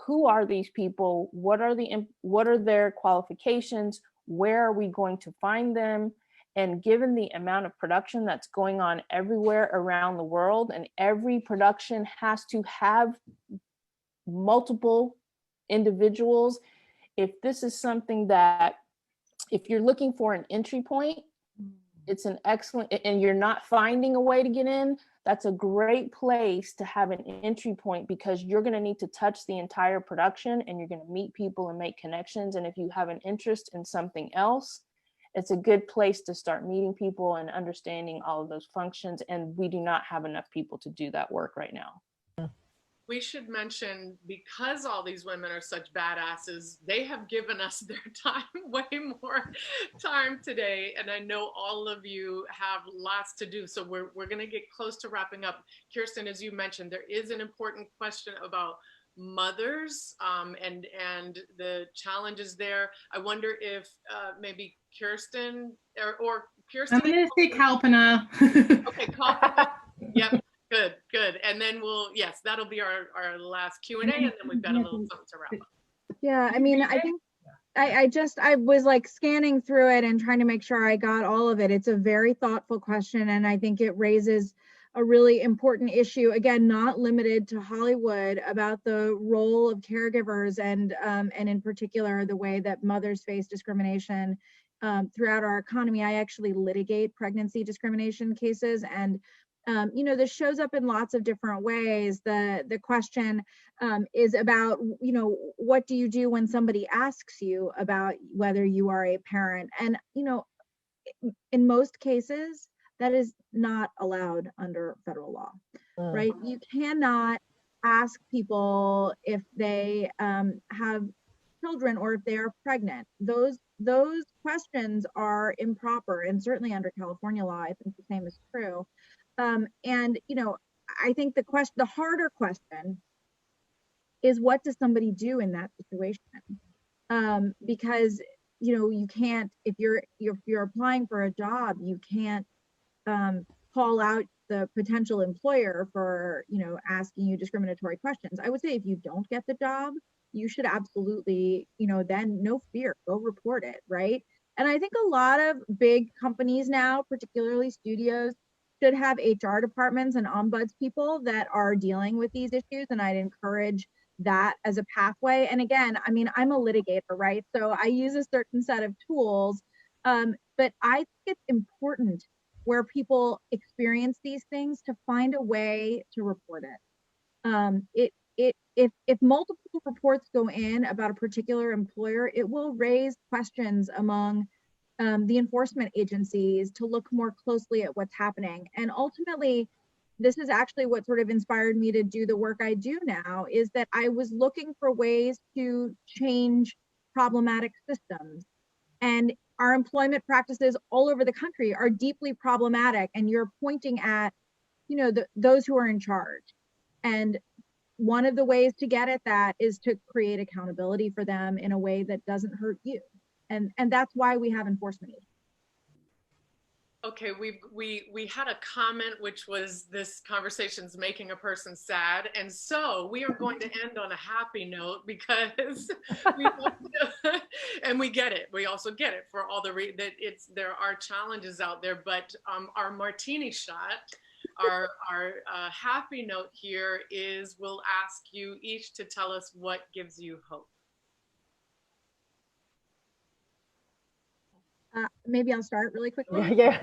Speaker 3: who are these people, what are their qualifications, where are we going to find them? And given the amount of production that's going on everywhere around the world, and every production has to have multiple individuals, if this is something that, if you're looking for an entry point, it's an excellent, and you're not finding a way to get in, that's a great place to have an entry point, because you're going to need to touch the entire production and you're going to meet people and make connections. And if you have an interest in something else, it's a good place to start meeting people and understanding all of those functions. And we do not have enough people to do that work right now.
Speaker 1: We should mention, because all these women are such badasses, they have given us their time, way more time today. And I know all of you have lots to do. So we're going to get close to wrapping up. Kirsten, as you mentioned, there is an important question about mothers and the challenges there. I wonder if maybe Kirsten or Kirsten.
Speaker 6: I'm going to say Kalpana.
Speaker 1: Okay, Kalpana. Yep. Good. And then that'll be our last Q&A, and then we've got a little something to wrap up.
Speaker 4: Yeah, I mean, I think I was like scanning through it and trying to make sure I got all of it. It's a very thoughtful question, and I think it raises a really important issue, again, not limited to Hollywood, about the role of caregivers and in particular, the way that mothers face discrimination throughout our economy. I actually litigate pregnancy discrimination cases, and you know, this shows up in lots of different ways. The question is about, you know, what do you do when somebody asks you about whether you are a parent? And, you know, in most cases, that is not allowed under federal law, right? You cannot ask people if they have children or if they are pregnant. Those questions are improper, and certainly under California law, I think the same is true. And I think the harder question is, what does somebody do in that situation? Because you can't, if you're applying for a job, you can't call out the potential employer for asking you discriminatory questions. I would say if you don't get the job, you should absolutely then no fear, go report it, right? And I think a lot of big companies now, particularly studios, should have HR departments and ombuds people that are dealing with these issues, and I'd encourage that as a pathway. And again, I mean, I'm a litigator, right? So I use a certain set of tools, but I think it's important where people experience these things to find a way to report it. If multiple reports go in about a particular employer, it will raise questions among the enforcement agencies to look more closely at what's happening. And ultimately, this is actually what sort of inspired me to do the work I do now, is that I was looking for ways to change problematic systems. And our employment practices all over the country are deeply problematic. And you're pointing at, those who are in charge. And one of the ways to get at that is to create accountability for them in a way that doesn't hurt you. And that's why we have enforcement agents.
Speaker 1: Okay, we had a comment which was, this conversation's making a person sad, and so we are going to end on a happy note, because and we get it. We also get it for all that there are challenges out there, but our martini shot, our happy note here is, we'll ask you each to tell us what gives you hope.
Speaker 4: Maybe I'll start really quickly.
Speaker 2: Yeah.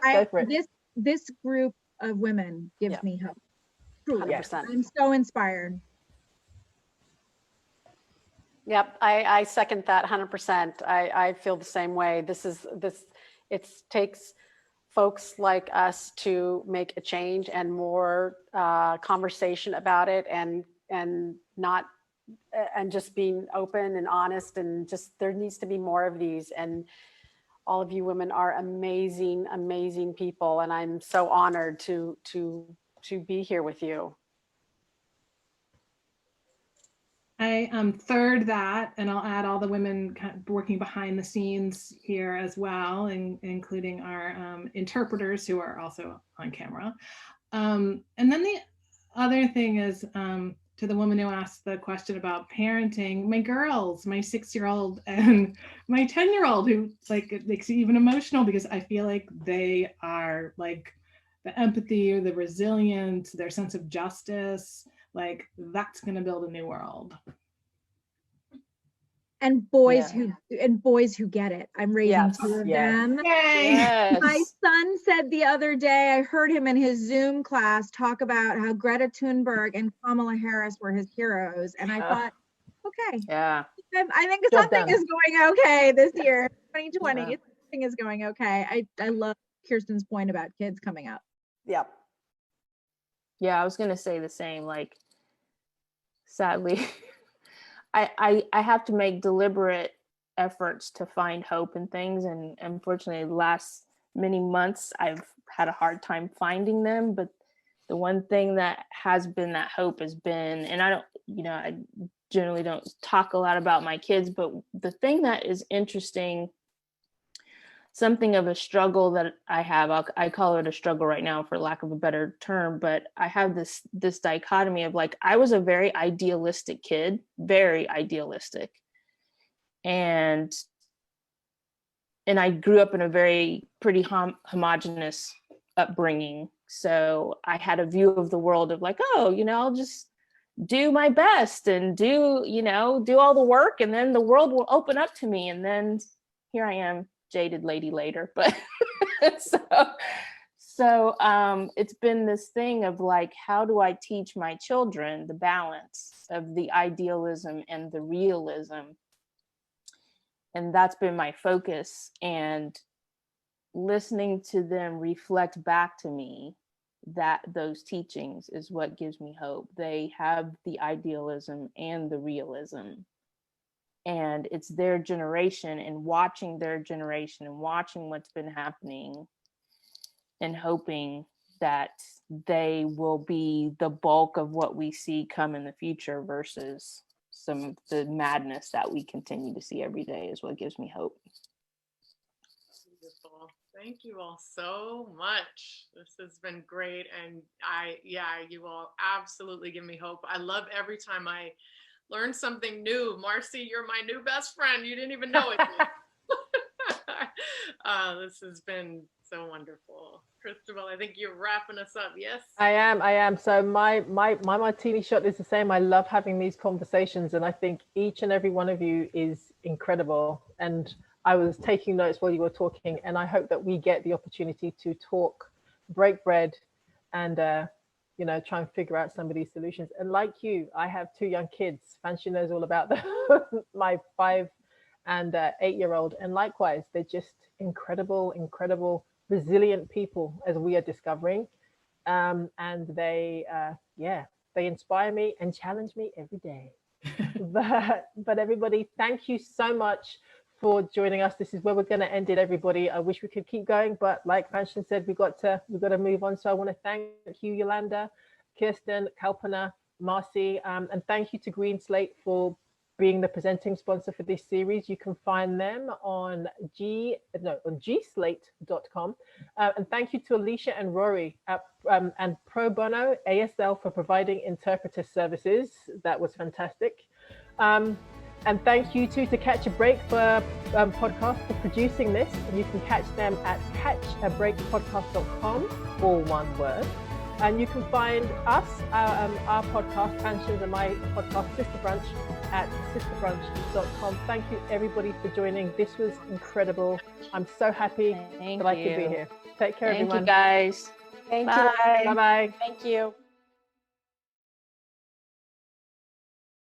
Speaker 2: Go for it.
Speaker 4: This group of women gives me hope. Truly.
Speaker 5: 100%. I'm
Speaker 4: so inspired.
Speaker 5: Yep, I second that 100%. I feel the same way. It takes folks like us to make a change and more conversation about it, and just being open and honest, and just, there needs to be more of these. And all of you women are amazing, amazing people, and I'm so honored to be here with you.
Speaker 6: I third that, and I'll add all the women kind of working behind the scenes here as well, including our interpreters who are also on camera. And then the other thing is, to the woman who asked the question about parenting, my girls, my 6-year-old and my 10-year-old, who, like, it makes me even emotional, because I feel like they are like the empathy or the resilience, their sense of justice, like, that's going to build a new world.
Speaker 4: And boys who get it. I'm raising 2 of them.
Speaker 2: Yes.
Speaker 4: My son said the other day, I heard him in his Zoom class talk about how Greta Thunberg and Kamala Harris were his heroes. And I thought, okay,
Speaker 2: Yeah.
Speaker 4: I think something is going okay this year, 2020. Yeah. Something is going okay. I love Kirsten's point about kids coming up.
Speaker 5: Yep.
Speaker 3: Yeah, I was going to say the same. Like, sadly, I have to make deliberate efforts to find hope in things. And unfortunately, the last many months, I've had a hard time finding them. But the one thing that has been that hope has been, and I generally don't talk a lot about my kids, but the thing that is interesting, something of a struggle that I have, I call it a struggle right now for lack of a better term, but I have this dichotomy of, like, I was a very idealistic kid, very idealistic. And I grew up in a very pretty homogenous upbringing. So I had a view of the world of, like, oh, I'll just do my best and do all the work, and then the world will open up to me. And then here I am, jaded lady later, but so it's been this thing of, like, how do I teach my children the balance of the idealism and the realism? And that's been my focus, and listening to them reflect back to me that those teachings is what gives me hope. They have the idealism and the realism. and it's their generation, and watching their generation and watching what's been happening and hoping that they will be the bulk of what we see come in the future versus some of the madness that we continue to see every day is what gives me hope.
Speaker 1: Beautiful. Thank you all so much. This has been great. And you all absolutely give me hope. I love every time I learn something new. Marcei, you're my new best friend. You didn't even know it. This has been so wonderful. Christabel, I think you're wrapping us up. Yes?
Speaker 2: I am. So my martini shot is the same. I love having these conversations, and I think each and every one of you is incredible. And I was taking notes while you were talking, and I hope that we get the opportunity to talk, break bread, and try and figure out some of these solutions. And like you, I have 2 young kids. Fanshen knows all about my 5 and 8-year-old, and likewise, they're just incredible, resilient people, as we are discovering, and they inspire me and challenge me every day. but everybody, thank you so much for joining us. This is where we're going to end it, everybody. I wish we could keep going, but like Fanshen said, we've got to move on. So I want to thank you, Yolanda, Kirsten, Kalpana, Marcei, and thank you to Green Slate for being the presenting sponsor for this series. You can find them on gslate.com. And thank you to Alicia and Rory and Pro Bono ASL for providing interpreter services. That was fantastic. And thank you to Catch a Break for podcast for producing this. And you can catch them at catchabreakpodcast.com, all one word. And you can find us, our podcast, Fanshen's and my podcast, Sista Brunch, at sistabrunch.com. Thank you, everybody, for joining. This was incredible. I'm so happy that I could be here. Take care, everyone.
Speaker 3: Thank you, guys.
Speaker 5: Thank
Speaker 2: Bye.
Speaker 5: you.
Speaker 2: Bye-bye.
Speaker 5: Thank you.